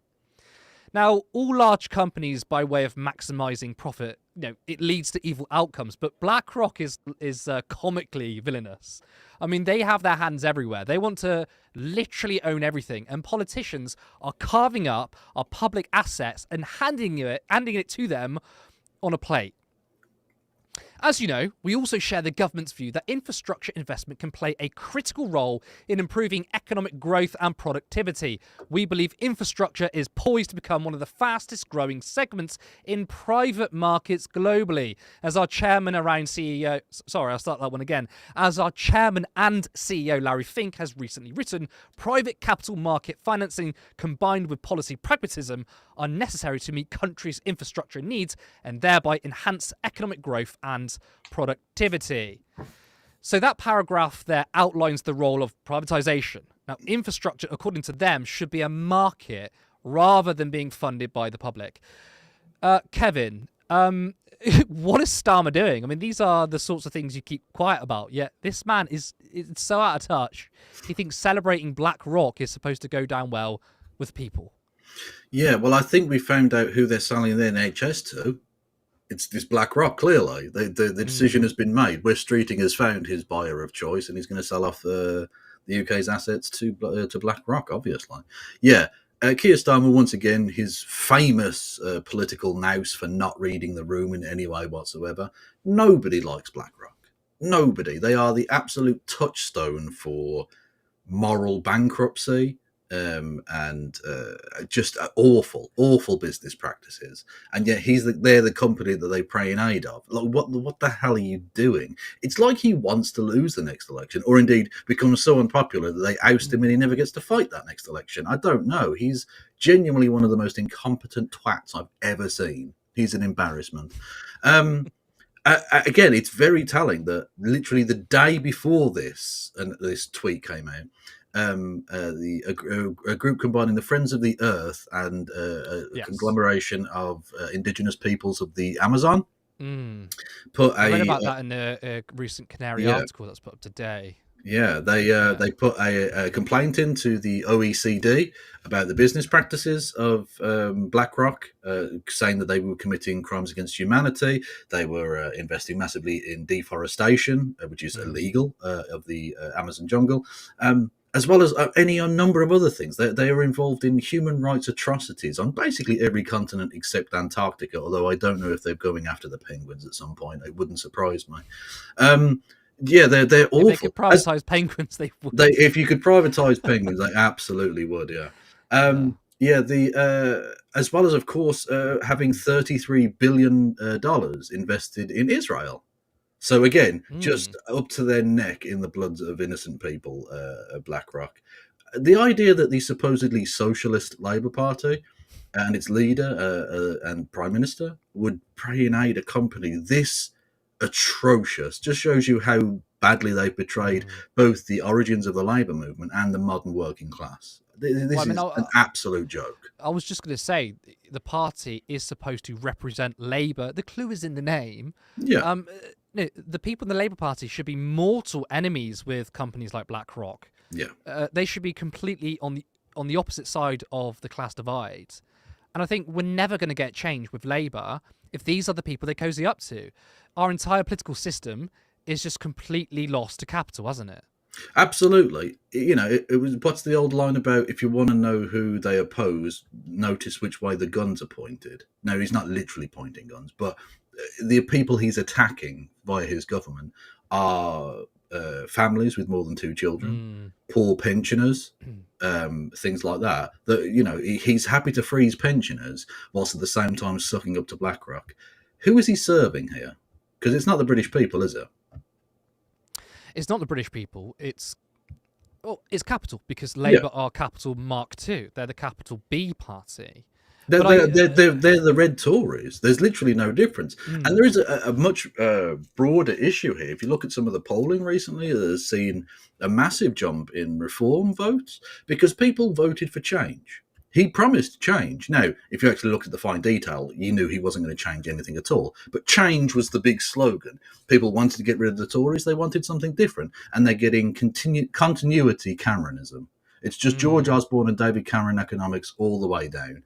Now, all large companies, by way of maximizing profit, it leads to evil outcomes. But BlackRock is comically villainous. I mean, they have their hands everywhere. They want to literally own everything. And politicians are carving up our public assets and handing it to them on a plate. As you know, we also share the government's view that infrastructure investment can play a critical role in improving economic growth and productivity. We believe infrastructure is poised to become one of the fastest growing segments in private markets globally. As our chairman and CEO Larry Fink has recently written, private capital market financing combined with policy pragmatism are necessary to meet countries' infrastructure needs and thereby enhance economic growth and productivity. So that paragraph there outlines the role of privatisation. Now, infrastructure, according to them, should be a market rather than being funded by the public. Kevin, what is Starmer doing? I mean, these are the sorts of things you keep quiet about, yet this man is so out of touch. He thinks celebrating BlackRock is supposed to go down well with people.
Yeah, well, I think we found out who they're selling the NHS to. It's this BlackRock, clearly. The decision has been made. Wes Streeting has found his buyer of choice, and he's going to sell off the UK's assets to BlackRock, obviously. Yeah, Keir Starmer, once again, his famous political nous for not reading the room in any way whatsoever. Nobody likes BlackRock. Nobody. They are the absolute touchstone for moral bankruptcy. And just awful business practices, and yet they're the company that they pray in aid of. Like, what the hell are you doing? It's like he wants to lose the next election, or indeed become so unpopular that they oust him and he never gets to fight that next election. I don't know. He's genuinely one of the most incompetent twats I've ever seen. He's an embarrassment. Again, it's very telling that literally the day before this tweet came out, a group combining the Friends of the Earth and a conglomeration of indigenous peoples of the Amazon put
I read about that in a recent Canary article that's put up today.
Yeah, they put a complaint into the OECD about the business practices of BlackRock, saying that they were committing crimes against humanity. They were investing massively in deforestation, which is illegal, of the Amazon jungle. As well as any number of other things. They are involved in human rights atrocities on basically every continent except Antarctica, although I don't know if they're going after the penguins at some point. It wouldn't surprise me. Yeah, they're awful.
If they could privatise penguins, they would.
If you could privatise penguins, they absolutely would, yeah. As well as, of course, having $33 billion invested in Israel. So again, just up to their neck in the blood of innocent people, BlackRock. The idea that the supposedly socialist Labour Party and its leader and Prime Minister would pray in aid a company this atrocious just shows you how badly they've betrayed both the origins of the Labour movement and the modern working class. This is an absolute joke.
I was just going to say, the party is supposed to represent Labour. The clue is in the name.
Yeah.
No, the people in the Labour Party should be mortal enemies with companies like BlackRock.
Yeah.
They should be completely on the opposite side of the class divide. And I think we're never going to get change with Labour if these are the people they cozy up to. Our entire political system is just completely lost to capital, hasn't it?
Absolutely. You know, it was, what's the old line about, if you want to know who they oppose, notice which way the guns are pointed. No, he's not literally pointing guns, but the people he's attacking via his government are families with more than 2 children, poor pensioners, things like that. That, you know, he's happy to freeze pensioners whilst at the same time sucking up to BlackRock. Who is he serving here? Because it's not the British people, is it?
It's not the British people. It's capital, because Labour are capital Mark II. They're the capital B party.
They're the red Tories. There's literally no difference. And there is a much broader issue here. If you look at some of the polling recently, there's seen a massive jump in reform votes because people voted for change. He promised change. Now, if you actually look at the fine detail, you knew he wasn't going to change anything at all. But change was the big slogan. People wanted to get rid of the Tories. They wanted something different. And they're getting continuity Cameronism. It's just George Osborne and David Cameron economics all the way down.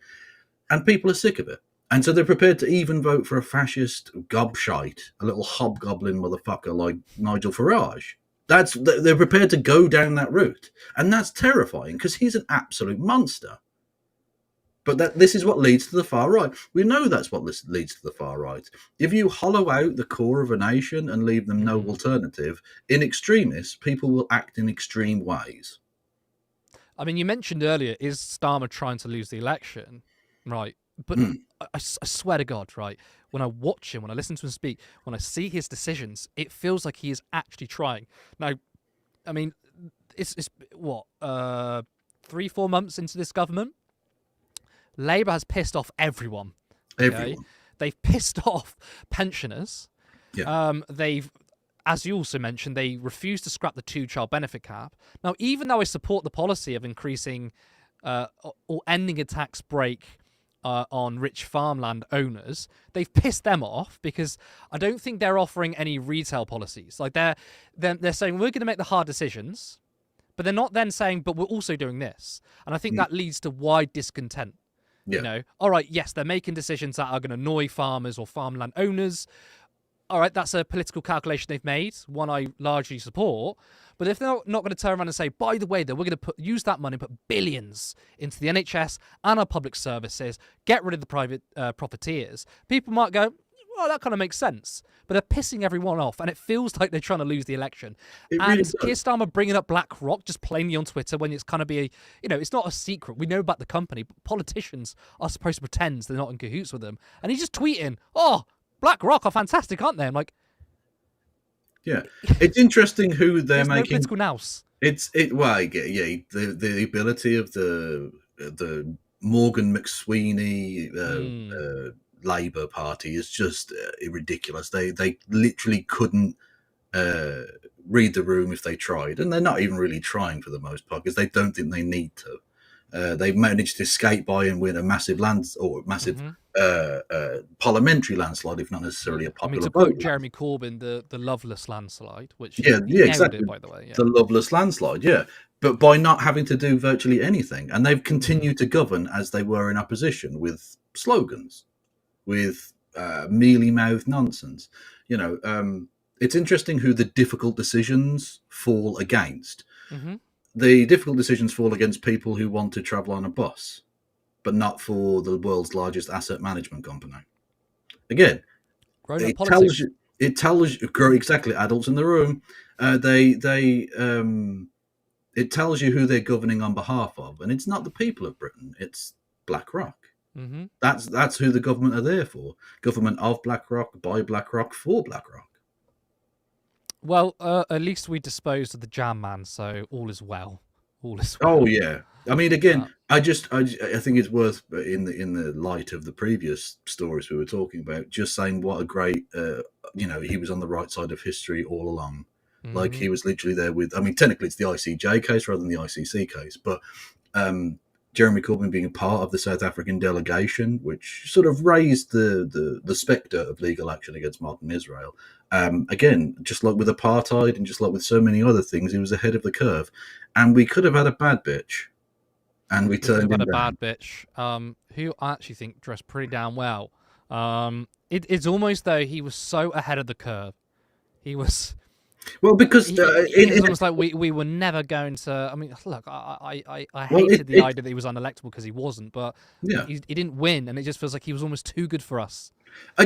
And people are sick of it. And so they're prepared to even vote for a fascist gobshite, a little hobgoblin motherfucker like Nigel Farage. They're prepared to go down that route. And that's terrifying because he's an absolute monster. But this is what leads to the far right. We know that's what leads to the far right. If you hollow out the core of a nation and leave them no alternative, in extremis, people will act in extreme ways.
I mean, you mentioned earlier, is Starmer trying to lose the election? Right. But I swear to God, right, when I watch him, when I listen to him speak, when I see his decisions, it feels like he is actually trying. Now, I mean, it's what, 3-4 months into this government? Labour has pissed off everyone.
Everyone.
They've pissed off pensioners.
Yeah.
They've, as you also mentioned, they refused to scrap the 2-child benefit cap. Now, even though I support the policy of increasing or ending a tax break on rich farmland owners, they've pissed them off because I don't think they're offering any retail policies. Like they're saying we're going to make the hard decisions, but they're not then saying, but we're also doing this. And I think that leads to wide discontent.
Yeah.
You know, all right, yes, they're making decisions that are going to annoy farmers or farmland owners. All right, that's a political calculation they've made, one I largely support. But if they're not going to turn around and say, by the way, though, we're going to use that money, put billions into the NHS and our public services, get rid of the private profiteers, people might go, well, that kind of makes sense. But they're pissing everyone off, and it feels like they're trying to lose the election.
It
And
really does.
Keir Starmer bringing up BlackRock just plainly on Twitter when it's kind of be, it's not a secret. We know about the company, but politicians are supposed to pretend they're not in cahoots with them. And he's just tweeting, oh, BlackRock are fantastic, aren't they? I'm like,
yeah, it's interesting who they're
there's no
making.
political nous.
Well, I get, the ability of the Morgan McSweeney Labour Party is just ridiculous. They literally couldn't read the room if they tried, and they're not even really trying for the most part because they don't think they need to. They've managed to skate by and win a massive parliamentary landslide, if not necessarily a popular
to quote
vote.
Jeremy Corbyn, the loveless landslide, which he nailed
exactly.
it, by the way. Yeah.
The loveless landslide, yeah. But by not having to do virtually anything, and they've continued to govern as they were in opposition with slogans, with mealy-mouthed nonsense. It's interesting who the difficult decisions fall against.
Mm-hmm.
The difficult decisions fall against people who want to travel on a bus, but not for the world's largest asset management company. Again, it tells you exactly, adults in the room. It tells you who they're governing on behalf of, and it's not the people of Britain. It's BlackRock.
Mm-hmm.
That's who the government are there for. Government of BlackRock, by BlackRock, for BlackRock.
Well, at least we disposed of the jam man, so all is well. All is well.
Oh yeah. I mean, again, I think it's worth, in the light of the previous stories we were talking about, just saying what a great, he was on the right side of history all along. Mm-hmm. Like he was literally there with. I mean, technically it's the ICJ case rather than the ICC case, but Jeremy Corbyn being a part of the South African delegation, which sort of raised the spectre of legal action against modern Israel. Again, just like with apartheid and just like with so many other things, he was ahead of the curve. And we could have had a bad bitch, and we turned him down.
Bad bitch, who I actually think dressed pretty damn well. It's almost though he was so ahead of the curve. He was.
Well, because
it was almost like we were never going to. I mean, look, I hated the idea that he was unelectable because he wasn't, but
yeah,
he didn't win, and it just feels like he was almost too good for us.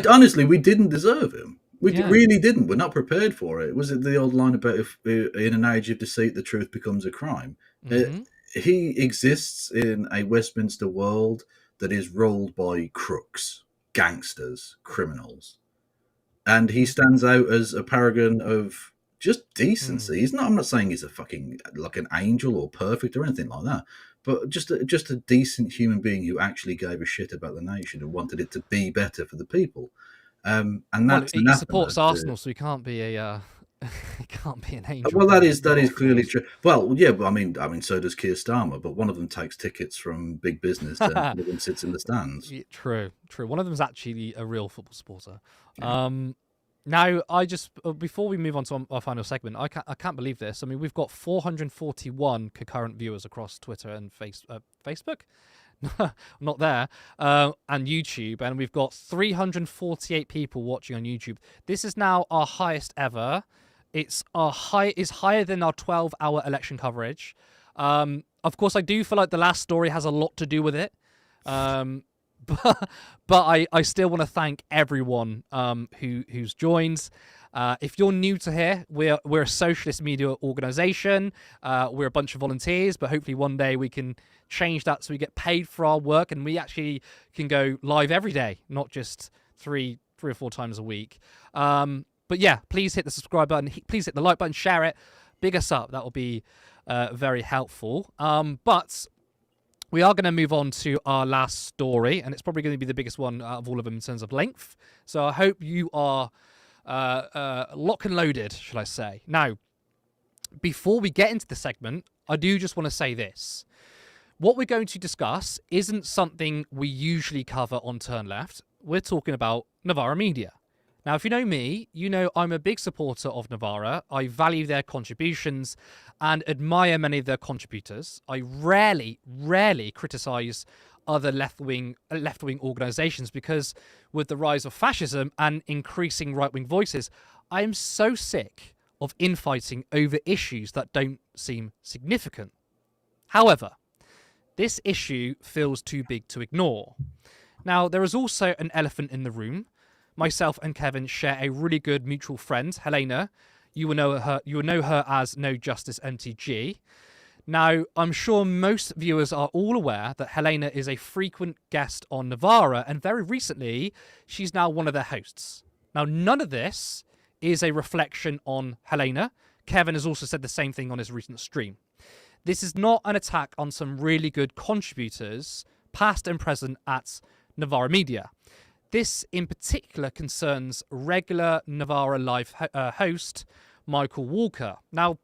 Honestly, we didn't deserve him. We really didn't. We're not prepared for it. Was it the old line about if in an age of deceit, the truth becomes a crime? Mm-hmm. He exists in a Westminster world that is ruled by crooks, gangsters, criminals, and he stands out as a paragon of just decency. He's not. I'm not saying he's a fucking like an angel or perfect or anything like that, but just a decent human being who actually gave a shit about the nation and wanted it to be better for the people. And that's
he supports Arsenal, so he can't be a he can't be an angel.
Well, that is clearly true. Well, yeah, but I mean, so does Keir Starmer, but one of them takes tickets from big business, and one of them sits in the stands.
Yeah, true. One of them is actually a real football supporter. Yeah. Now, before we move on to our final segment, I can't believe this. I mean, we've got 441 concurrent viewers across Twitter and Facebook. Not there, and YouTube, and we've got 348 people watching on YouTube. This is now our highest ever. It's higher than our 12-hour election coverage. Of course, I do feel like the last story has a lot to do with it. But I still want to thank everyone who's joined. If you're new to here, we're a socialist media organisation. We're a bunch of volunteers, but hopefully one day we can change that so we get paid for our work and we actually can go live every day, not just three or four times a week. But yeah, please hit the subscribe button. Please hit the like button, share it, big us up. That will be very helpful. But we are going to move on to our last story, and it's probably going to be the biggest one out of all of them in terms of length. So I hope you are lock and loaded, shall I say. Now, before we get into the segment, I do just want to say this. What we're going to discuss isn't something we usually cover on Turn Left. We're talking about Novara Media. Now, if you know me, you know I'm a big supporter of Novara. I value their contributions and admire many of their contributors. I rarely criticise other left-wing organisations because with the rise of fascism and increasing right-wing voices, I am so sick of infighting over issues that don't seem significant. However, this issue feels too big to ignore. Now, there is also an elephant in the room. Myself and Kevin share a really good mutual friend, Helena. You will know her as No Justice MTG. Now, I'm sure most viewers are all aware that Helena is a frequent guest on Novara, and very recently, she's now one of their hosts. Now, none of this is a reflection on Helena. Kevin has also said the same thing on his recent stream. This is not an attack on some really good contributors, past and present, at Novara Media. This in particular concerns regular Novara Live host Michael Walker. Now,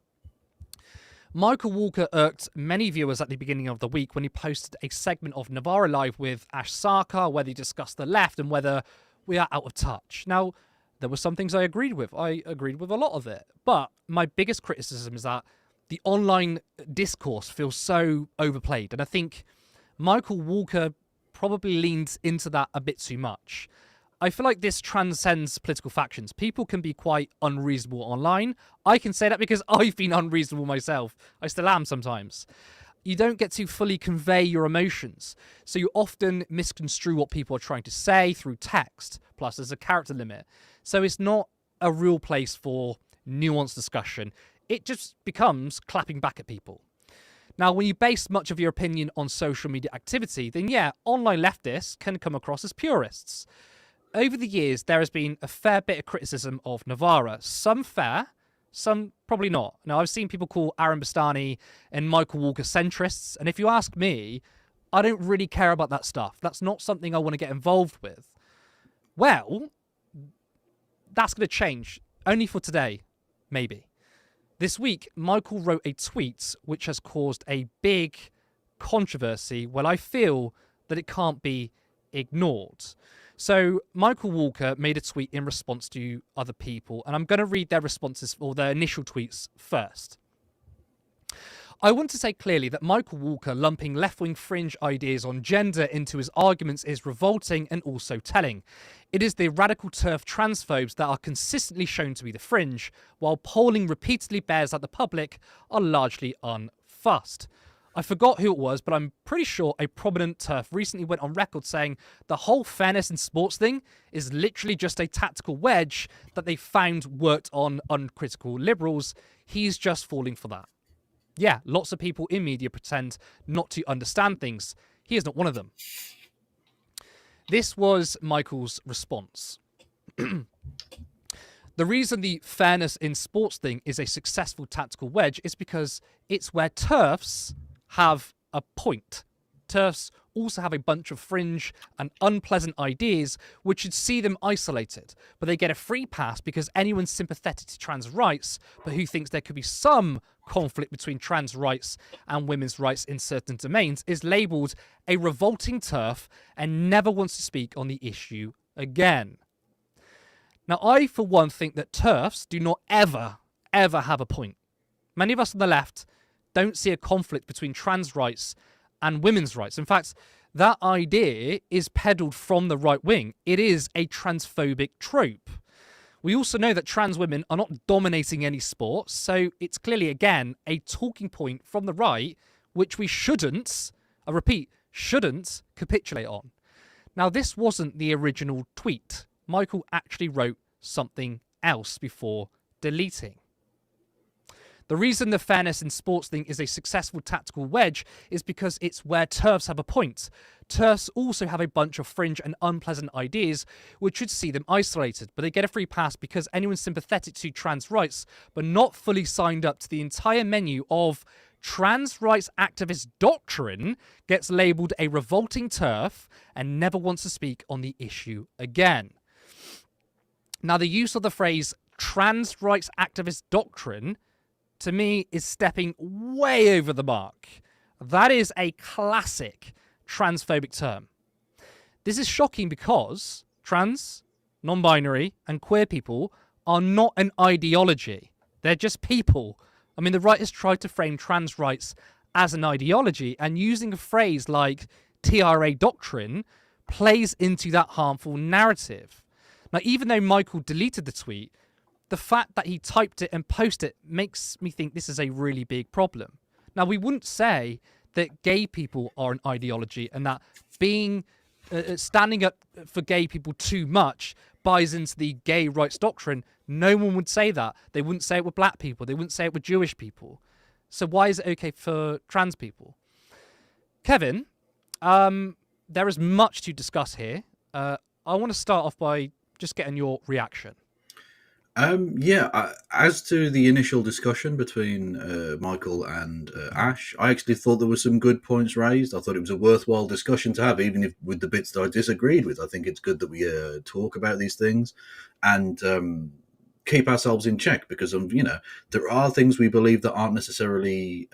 Michael Walker irked many viewers at the beginning of the week when he posted a segment of Novara Live with Ash Sarkar, where he discussed the left and whether we are out of touch. Now, there were some things I agreed with. I agreed with a lot of it. But my biggest criticism is that the online discourse feels so overplayed. And I think Michael Walker probably leans into that a bit too much. I feel like this transcends political factions. People can be quite unreasonable online. I can say that because I've been unreasonable myself. I still am sometimes. You don't get to fully convey your emotions, so you often misconstrue what people are trying to say through text. Plus, there's a character limit. So it's not a real place for nuanced discussion. It just becomes clapping back at people. Now, when you base much of your opinion on social media activity, then yeah, online leftists can come across as purists. Over the years, there has been a fair bit of criticism of Novara. Some fair, some probably not. Now, I've seen people call Aaron Bastani and Michael Walker centrists, and if you ask me, I don't really care about that stuff. That's not something I want to get involved with. Well, that's going to change. Only for today, maybe. This week, Michael wrote a tweet which has caused a big controversy. Well, I feel that it can't be ignored. So Michael Walker made a tweet in response to other people, and I'm going to read their responses or their initial tweets first. I want to say clearly that Michael Walker lumping left-wing fringe ideas on gender into his arguments is revolting and also telling. It is the radical TERF transphobes that are consistently shown to be the fringe, while polling repeatedly bears that the public are largely unfussed. I forgot who it was, but I'm pretty sure a prominent TERF recently went on record saying the whole fairness in sports thing is literally just a tactical wedge that they found worked on uncritical liberals. He's just falling for that. Yeah, lots of people in media pretend not to understand things. He is not one of them. This was Michael's response. The reason the fairness in sports thing is a successful tactical wedge is because it's where TERFs have a point. TERFs also have a bunch of fringe and unpleasant ideas which should see them isolated, but they get a free pass because anyone sympathetic to trans rights but who thinks there could be some conflict between trans rights and women's rights in certain domains is labelled a revolting TERF and never wants to speak on the issue again. Now, I, for one, think that TERFs do not ever have a point. Many of us on the left don't see a conflict between trans rights and women's rights. In fact, that idea is peddled from the right wing. It is a transphobic trope. We also know that trans women are not dominating any sport, so it's clearly, again, a talking point from the right, which we shouldn't, I repeat, shouldn't capitulate on. Now, this wasn't the original tweet. Michael actually wrote something else before deleting. The reason the fairness in sports thing is a successful tactical wedge is because it's where TERFs have a point. TERFs also have a bunch of fringe and unpleasant ideas which should see them isolated, but they get a free pass because anyone sympathetic to trans rights but not fully signed up to the entire menu of trans rights activist doctrine gets labelled a revolting TERF and never wants to speak on the issue again. Now, the use of the phrase trans rights activist doctrine to me is stepping way over the mark. That is a classic transphobic term. This is shocking because trans, non-binary and queer people are not an ideology. They're just people. I mean, the right has tried to frame trans rights as an ideology, and using a phrase like TRA doctrine plays into that harmful narrative. Now, even though Michael deleted the tweet, the fact that he typed it and posted it makes me think this is a really big problem. Now, we wouldn't say that gay people are an ideology and that being standing up for gay people too much buys into the gay rights doctrine. No one would say that. They wouldn't say it with black people. They wouldn't say it with Jewish people. So why is it okay for trans people? Kevin, there is much to discuss here. I want to start off by just getting your reaction.
As to the initial discussion between Michael and Ash, I actually thought there were some good points raised. I thought it was a worthwhile discussion to have, even if with the bits that I disagreed with. I think it's good that we talk about these things and keep ourselves in check because, there are things we believe that aren't necessarily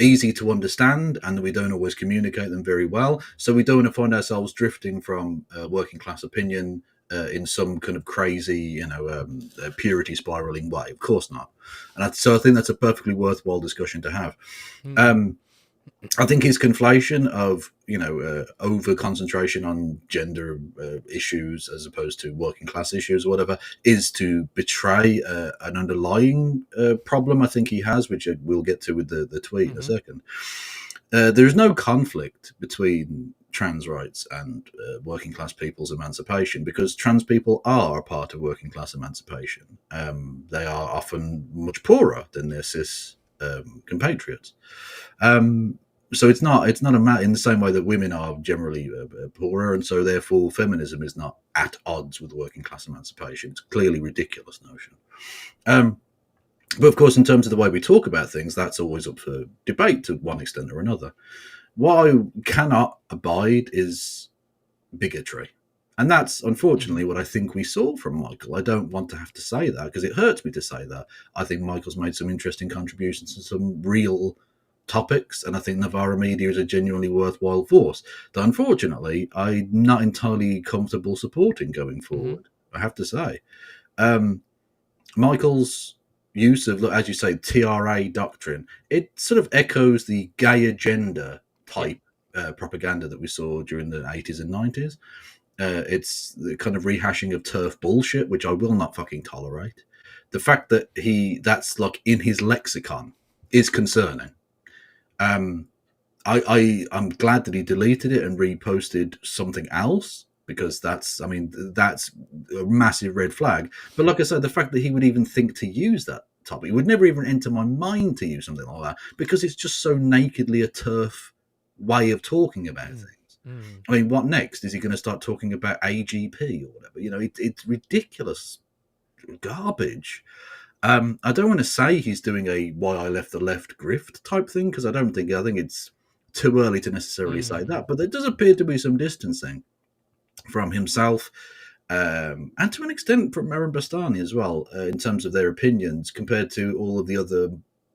easy to understand and that we don't always communicate them very well. So we don't want to find ourselves drifting from working class opinion in some kind of crazy, purity spiraling way. Of course not. And so I think that's a perfectly worthwhile discussion to have. I think his conflation of, over concentration on gender issues as opposed to working class issues or whatever is to betray an underlying problem I think he has, which we'll get to with the tweet in a second. There's no conflict between trans rights and working class people's emancipation because trans people are a part of working class emancipation. They are often much poorer than their cis compatriots. So it's not a matter in the same way that women are generally poorer, and so therefore feminism is not at odds with working class emancipation. It's a clearly ridiculous notion. But of course, in terms of the way we talk about things, that's always up for debate to one extent or another. What I cannot abide is bigotry. And that's unfortunately what I think we saw from Michael. I don't want to have to say that because it hurts me to say that. I think Michael's made some interesting contributions to some real topics, and I think Novara Media is a genuinely worthwhile force that unfortunately I'm not entirely comfortable supporting going forward, I have to say. Michael's use of, as you say, TRA doctrine, it sort of echoes the gay agenda type propaganda that we saw during the 80s and 90s. It's the kind of rehashing of TERF bullshit, which I will not fucking tolerate. The fact that that's like in his lexicon is concerning. I'm glad that he deleted it and reposted something else because that's a massive red flag. But like I said, the fact that he would even think to use that topic, it would never even enter my mind to use something like that because it's just so nakedly a TERF way of talking about things. I mean, what next? Is he going to start talking about AGP or whatever? It's ridiculous garbage. I don't want to say he's doing a why I left the left grift type thing because I think it's too early to necessarily say that, but there does appear to be some distancing from himself and to an extent from Mehran Bastani as well in terms of their opinions compared to all of the other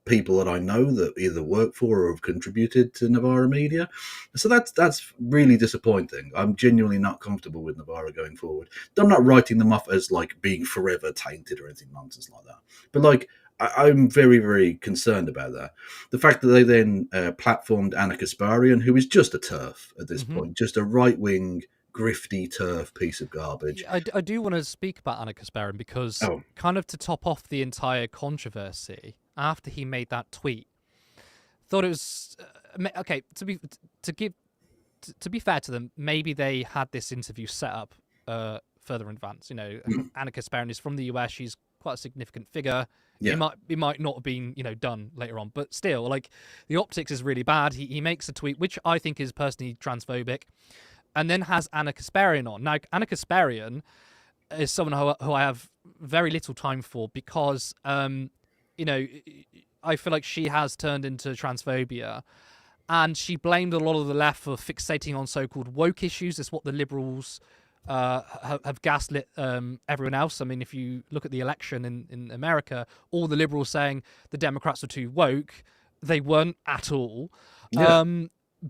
people that I know that either work for or have contributed to Novara Media. So that's really disappointing. I'm genuinely not comfortable with Novara going forward. I'm not writing them off as like being forever tainted or anything nonsense like that. But like I'm very, very concerned about that. The fact that they then platformed Anna Kasparian, who is just a TERF at this point, just a right-wing grifty TERF piece of garbage.
I do want to speak about Anna Kasparian because kind of to top off the entire controversy, after he made that tweet, thought it was okay. To be fair to them, maybe they had this interview set up further in advance. Anna Kasparian is from the US. She's quite a significant figure.
Yeah.
It might not have been done later on, but still, like, the optics is really bad. He makes a tweet which I think is personally transphobic, and then has Anna Kasparian on. Now, Anna Kasparian is someone who I have very little time for because I feel like she has turned into transphobia, and she blamed a lot of the left for fixating on so-called woke issues. It's what the liberals have gaslit everyone else. I mean, if you look at the election in America, all the liberals saying the Democrats were too woke, they weren't at all.
Yeah.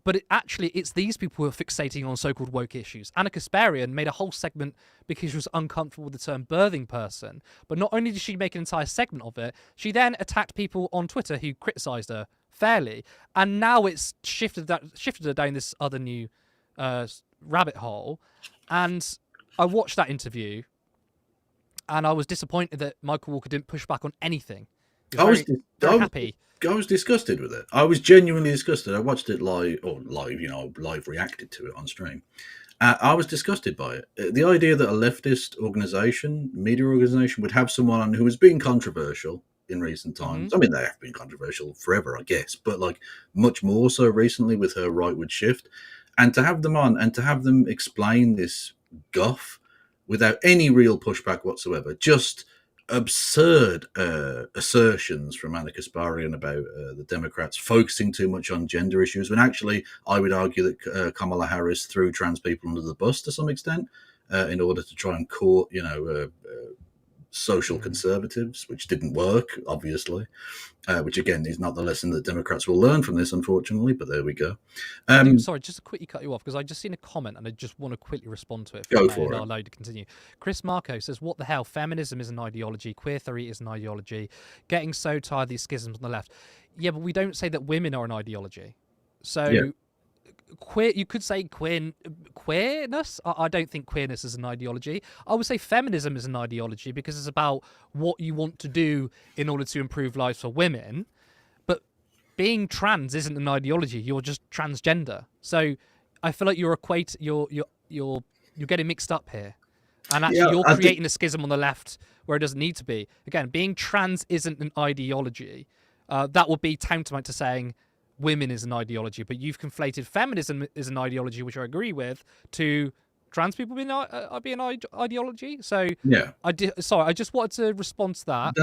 But it's these people who are fixating on so-called woke issues. Anna Kasparian made a whole segment because she was uncomfortable with the term birthing person. But not only did she make an entire segment of it, she then attacked people on Twitter who criticised her fairly. And now it's shifted her down this other new rabbit hole. And I watched that interview, and I was disappointed that Michael Walker didn't push back on anything. He was very happy.
I was disgusted with it. I was genuinely disgusted. I watched it live, live reacted to it on stream. I was disgusted by it. The idea that a leftist media organization, would have someone on who has been controversial in recent times. I mean, they have been controversial forever, I guess, but like much more so recently with her rightward shift. And to have them on and to have them explain this guff without any real pushback whatsoever, just absurd assertions from Anna Kasparian about the Democrats focusing too much on gender issues, when actually I would argue that Kamala Harris threw trans people under the bus to some extent in order to try and court, social conservatives, which didn't work, obviously, which again is not the lesson that Democrats will learn from this, unfortunately, but there we go.
Sorry, just to quickly cut you off, because I just seen a comment and I just want to quickly respond to it.
Go for it.
Allowed to continue. Chris Marco says, what the hell? Feminism is an ideology. Queer theory is an ideology. Getting so tired of these schisms on the left. Yeah, but we don't say that women are an ideology. So...
Yeah.
Queer, you could say queerness. I don't think queerness is an ideology. I would say feminism is an ideology because it's about what you want to do in order to improve lives for women. But being trans isn't an ideology. You're just transgender. So I feel like you're getting mixed up here, and actually you're creating a schism on the left where it doesn't need to be. Again, being trans isn't an ideology. That would be tantamount to saying women is an ideology, but you've conflated feminism is an ideology, which I agree with, to trans people being an ideology. So
yeah,
I just wanted to respond to that.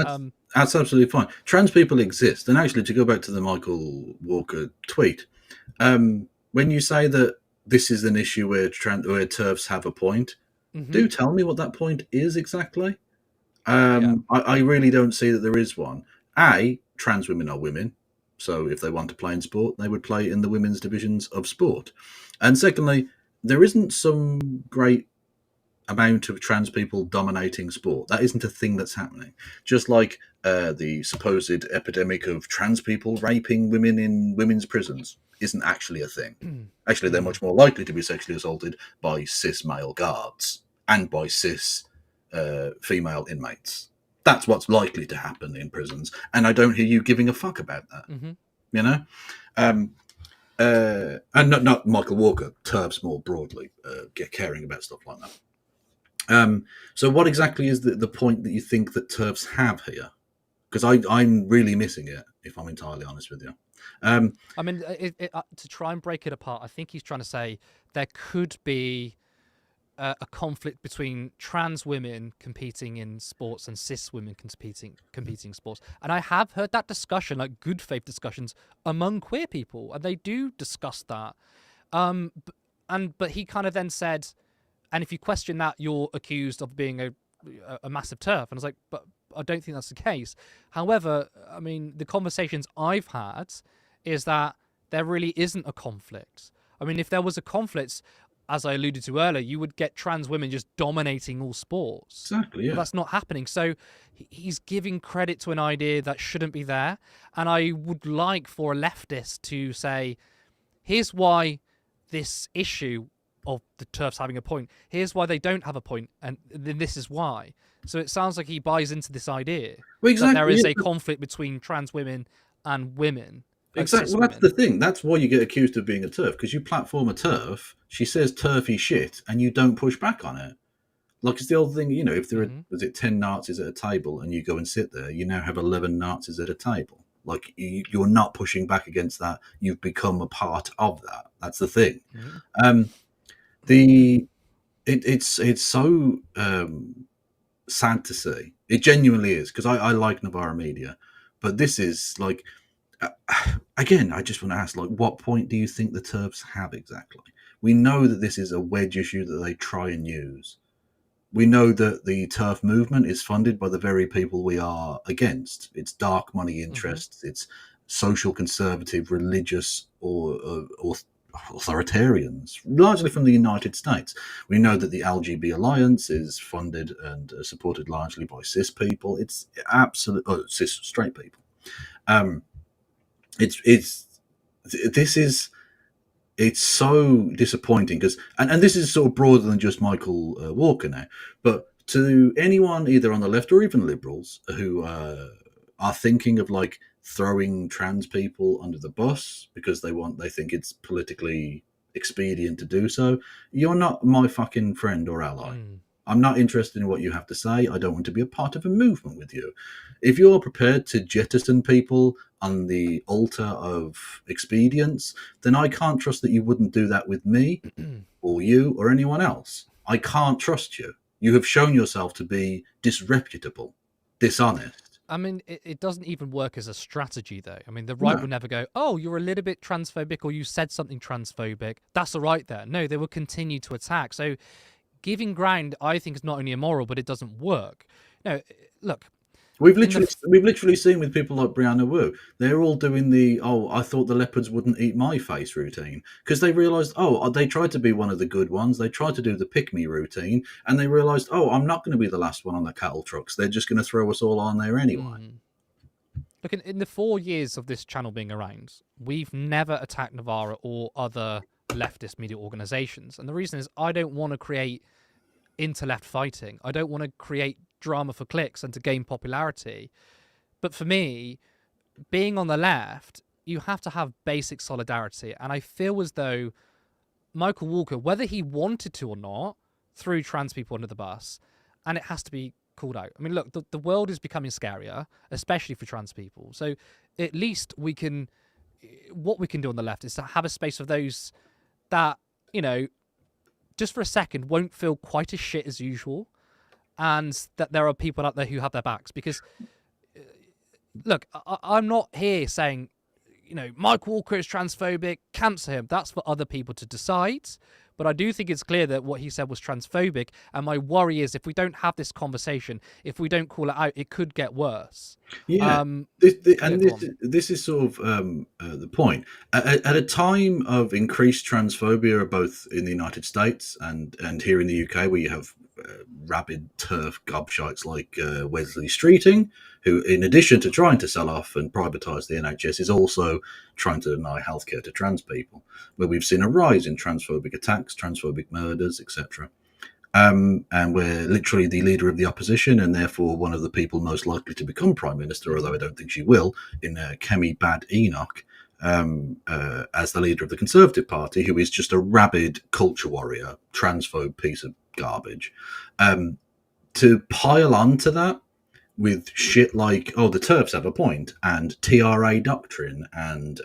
That's absolutely fine. Trans people exist, and actually, to go back to the Michael Walker tweet, when you say that this is an issue where TERFs have a point, do tell me what that point is exactly. I really don't see that there is one. Trans women are women. So if they want to play in sport, they would play in the women's divisions of sport. And secondly, there isn't some great amount of trans people dominating sport. That isn't a thing that's happening. Just like the supposed epidemic of trans people raping women in women's prisons isn't actually a thing. Actually, they're much more likely to be sexually assaulted by cis male guards and by cis female inmates. That's what's likely to happen in prisons, and I don't hear you giving a fuck about that. And not Michael Walker, TERFs more broadly, caring about stuff like that. So what exactly is the point that you think that TERFs have here? Because I'm really missing it, if I'm entirely honest with you.
I mean, to try and break it apart, I think he's trying to say there could be a conflict between trans women competing in sports and cis women competing in sports. And I have heard that discussion, like good faith discussions among queer people, and they do discuss that. But he kind of then said, and if you question that, you're accused of being a massive TERF. And I was like, but I don't think that's the case. However, I mean, the conversations I've had is that there really isn't a conflict. I mean, if there was a conflict, as I alluded to earlier, you would get trans women just dominating all sports.
Exactly, yeah.
But that's not happening. So he's giving credit to an idea that shouldn't be there. And I would like for a leftist to say, here's why this issue of the TERFs having a point, here's why they don't have a point, and then this is why. So it sounds like he buys into this idea that there is a conflict between trans women and women.
Exactly. Well, that's the thing. That's why you get accused of being a TERF, because you platform a TERF. She says TERFy shit, and you don't push back on it. Like it's the old thing, if there was it 10 Nazis at a table and you go and sit there, you now have 11 Nazis at a table. Like you're not pushing back against that. You've become a part of that. That's the thing. It's so sad to see. It genuinely is, because I like Novara Media, but this is like, again, I just want to ask, like, what point do you think the TERFs have exactly? We know that this is a wedge issue that they try and use. We know that the TERF movement is funded by the very people we are against. It's dark money interests. It's social conservative, religious, or authoritarians, largely from the United States. We know that the LGB Alliance is funded and supported largely by cis people. It's cis straight people. It's so disappointing, because and this is sort of broader than just Michael Walker now, but to anyone either on the left or even liberals who are thinking of like throwing trans people under the bus because they think it's politically expedient to do so, you're not my fucking friend or ally. I'm not interested in what you have to say. I don't want to be a part of a movement with you. If you're prepared to jettison people on the altar of expedience, then I can't trust that you wouldn't do that with me or you or anyone else. I can't trust you. You have shown yourself to be disreputable, dishonest.
I mean, it doesn't even work as a strategy, though. I mean, the right will never go, oh, you're a little bit transphobic, or you said something transphobic. That's all right there. No, they will continue to attack. So giving ground, I think, is not only immoral, but it doesn't work. No, look.
We've literally seen with people like Brianna Wu, they're all doing the, I thought the leopards wouldn't eat my face routine, because they realised, they tried to be one of the good ones, they tried to do the pick me routine, and they realised, I'm not going to be the last one on the cattle trucks, they're just going to throw us all on there anyway.
Look, in the 4 years of this channel being around, we've never attacked Novara or other leftist media organisations, and the reason is I don't want to create inter-left fighting. I don't want to create drama for clicks and to gain popularity. But for me, being on the left, you have to have basic solidarity. And I feel as though Michael Walker, whether he wanted to or not, threw trans people under the bus, and it has to be called out. I mean, look, the world is becoming scarier, especially for trans people. So at least what we can do on the left is to have a space for those that, just for a second won't feel quite as shit as usual, and that there are people out there who have their backs. Because, look, I'm not here saying, Mike Walker is transphobic, cancel him. That's for other people to decide. But I do think it's clear that what he said was transphobic. And my worry is if we don't have this conversation, if we don't call it out, it could get worse.
Yeah, this is sort of the point. At a time of increased transphobia, both in the United States and here in the UK, where you have rabid TERF gobshites like Wesley Streeting, who, in addition to trying to sell off and privatise the NHS, is also trying to deny healthcare to trans people, where we've seen a rise in transphobic attacks, transphobic murders, etc. And we're literally the leader of the opposition, and therefore one of the people most likely to become Prime Minister, although I don't think she will, in Kemi Bad Enoch, as the leader of the Conservative Party, who is just a rabid culture warrior, transphobe piece of garbage. To pile on to that with shit like, the TERFs have a point, and TRA doctrine, and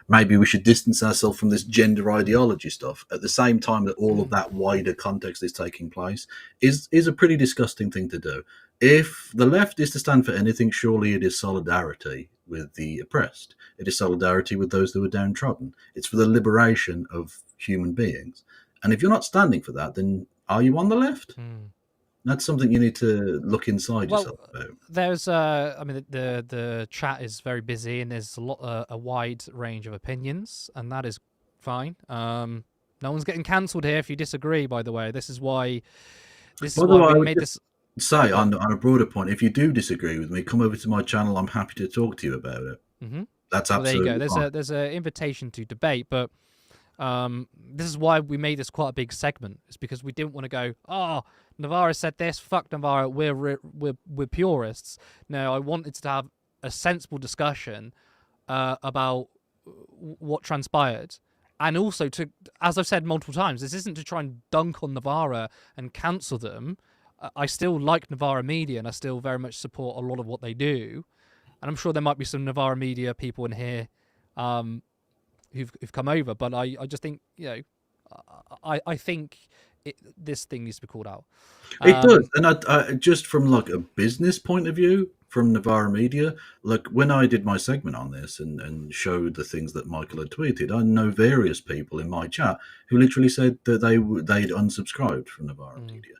maybe we should distance ourselves from this gender ideology stuff at the same time that all of that wider context is taking place is a pretty disgusting thing to do. If the left is to stand for anything, surely it is solidarity with the oppressed. It is solidarity with those who are downtrodden. It's for the liberation of human beings. And if you're not standing for that, then are you on the left? That's something you need to look inside yourself about.
There's, the chat is very busy, and there's a wide range of opinions, and that is fine. No one's getting cancelled here if you disagree. By the way, this is why we made this.
Say on a broader point, if you do disagree with me, come over to my channel. I'm happy to talk to you about it. That's absolutely.
There you go. There's an invitation to debate, but this is why we made this quite a big segment. It's because we didn't want to go, Novara said this, fuck Novara, we're purists. No, I wanted to have a sensible discussion about what transpired. And also, as I've said multiple times, this isn't to try and dunk on Novara and cancel them. I still like Novara Media, and I still very much support a lot of what they do. And I'm sure there might be some Novara Media people in here who've come over, but I just think, I think this thing needs to be called out.
It does, and I just from like a business point of view, from Novara Media, like when I did my segment on this and showed the things that Michael had tweeted, I know various people in my chat who literally said that they'd unsubscribed from Novara Media.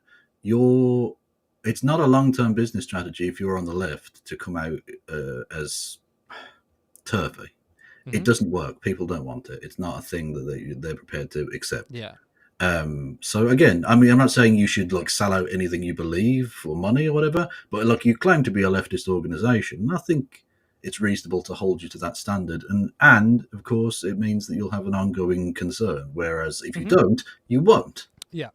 It's not a long-term business strategy if you're on the left to come out as turfy. It doesn't work. People don't want it. It's not a thing that they're prepared to accept.
Yeah.
So again, I mean, I'm not saying you should like sell out anything you believe for money or whatever, but like you claim to be a leftist organization, and I think it's reasonable to hold you to that standard. And of course, it means that you'll have an ongoing concern. Whereas if you don't, you won't.
Yeah.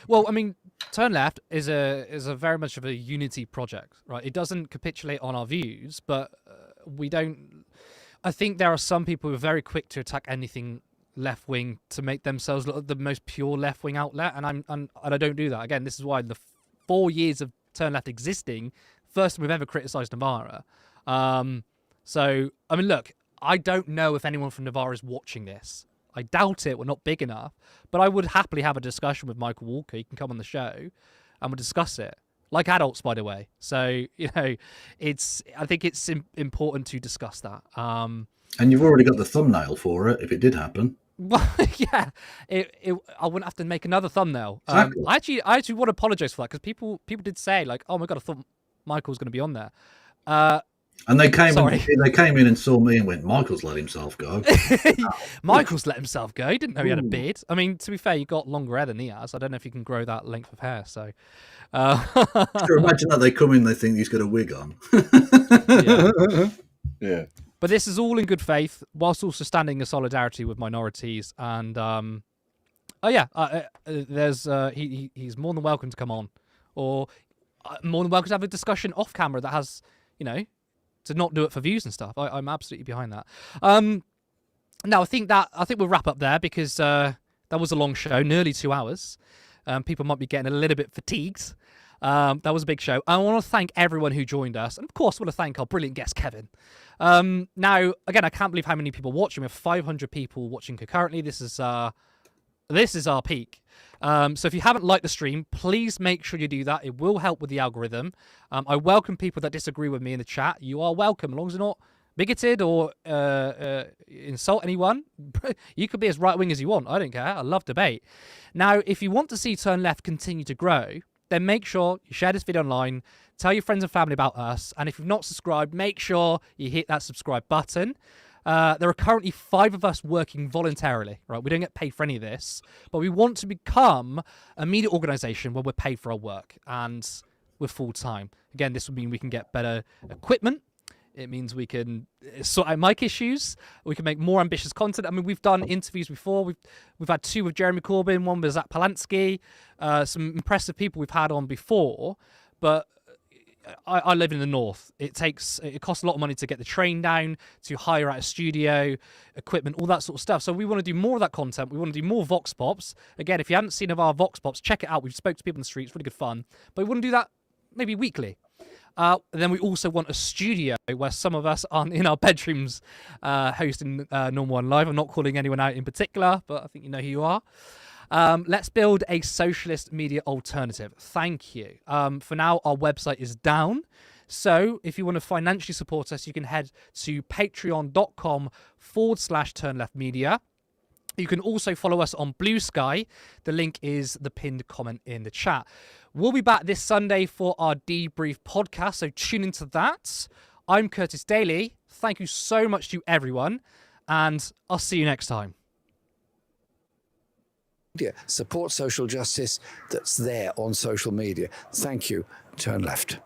Well, I mean, Turn Left is a very much of a unity project, right? It doesn't capitulate on our views, but we don't. I think there are some people who are very quick to attack anything left wing to make themselves look like the most pure left wing outlet, and I don't do that. Again, this is why in the 4 years of Turn Left existing, first time we've ever criticised Novara. So I mean, look, I don't know if anyone from Novara is watching this. I doubt it. We're not big enough, but I would happily have a discussion with Michael Walker. He can come on the show, and we'll discuss it like adults, by the way. So I think it's important to discuss that.
And you've already got the thumbnail for it if it did happen.
Well, yeah, I wouldn't have to make another thumbnail.
Exactly.
I actually want to apologize for that because people did say like, "Oh my god, I thought Michael was going to be on there."
And they came in and saw me and went, "Michael's let himself go."
Michael's let himself go. He didn't know he had a beard. I mean, to be fair, you got longer hair than he has. I don't know if you can grow that length of hair. So,
sure, imagine that they come in, they think he's got a wig on. Yeah.
But this is all in good faith, whilst also standing in solidarity with minorities. And there's he's more than welcome to come on, or more than welcome to have a discussion off camera that has, to not do it for views and stuff. I'm absolutely behind that. Now I think we'll wrap up there because that was a long show, nearly 2 hours. People might be getting a little bit fatigued. That was a big show. I want to thank everyone who joined us, and of course, I want to thank our brilliant guest Kevin. Now, again, I can't believe how many people watching. We have 500 people watching concurrently. This is our peak. So if you haven't liked the stream, please make sure you do that. It will help with the algorithm. I welcome people that disagree with me in the chat. You are welcome, as long as you're not bigoted or insult anyone. You could be as right-wing as you want. I don't care. I love debate. Now, if you want to see Turn Left continue to grow, then make sure you share this video online, tell your friends and family about us, and if you've not subscribed, make sure you hit that subscribe button. There are currently 5 of us working voluntarily, right? We don't get paid for any of this, but we want to become a media organisation where we're paid for our work and we're full-time. Again, this would mean we can get better equipment. It means we can sort out mic issues. We can make more ambitious content. I mean, we've done interviews before. We've had 2 with Jeremy Corbyn, 1 with Zach Polansky, some impressive people we've had on before. But I live in the north. It costs a lot of money to get the train down, to hire out a studio, equipment, all that sort of stuff. So we want to do more of that content. We want to do more Vox Pops. Again, if you haven't seen of our Vox Pops, check it out. We've spoke to people in the streets, really good fun. But we want to do that maybe weekly. Then we also want a studio where some of us aren't in our bedrooms hosting Normal One Live. I'm not calling anyone out in particular, but I think you know who you are. Let's build a socialist media alternative. Thank you. For now, our website is down. So if you want to financially support us, you can head to patreon.com/turnleftmedia. You can also follow us on Blue Sky. The link is the pinned comment in the chat. We'll be back this Sunday for our debrief podcast, so tune into that. I'm Curtis Daly. Thank you so much to everyone, and I'll see you next time.
Support social justice that's there on social media. Thank you. Turn Left.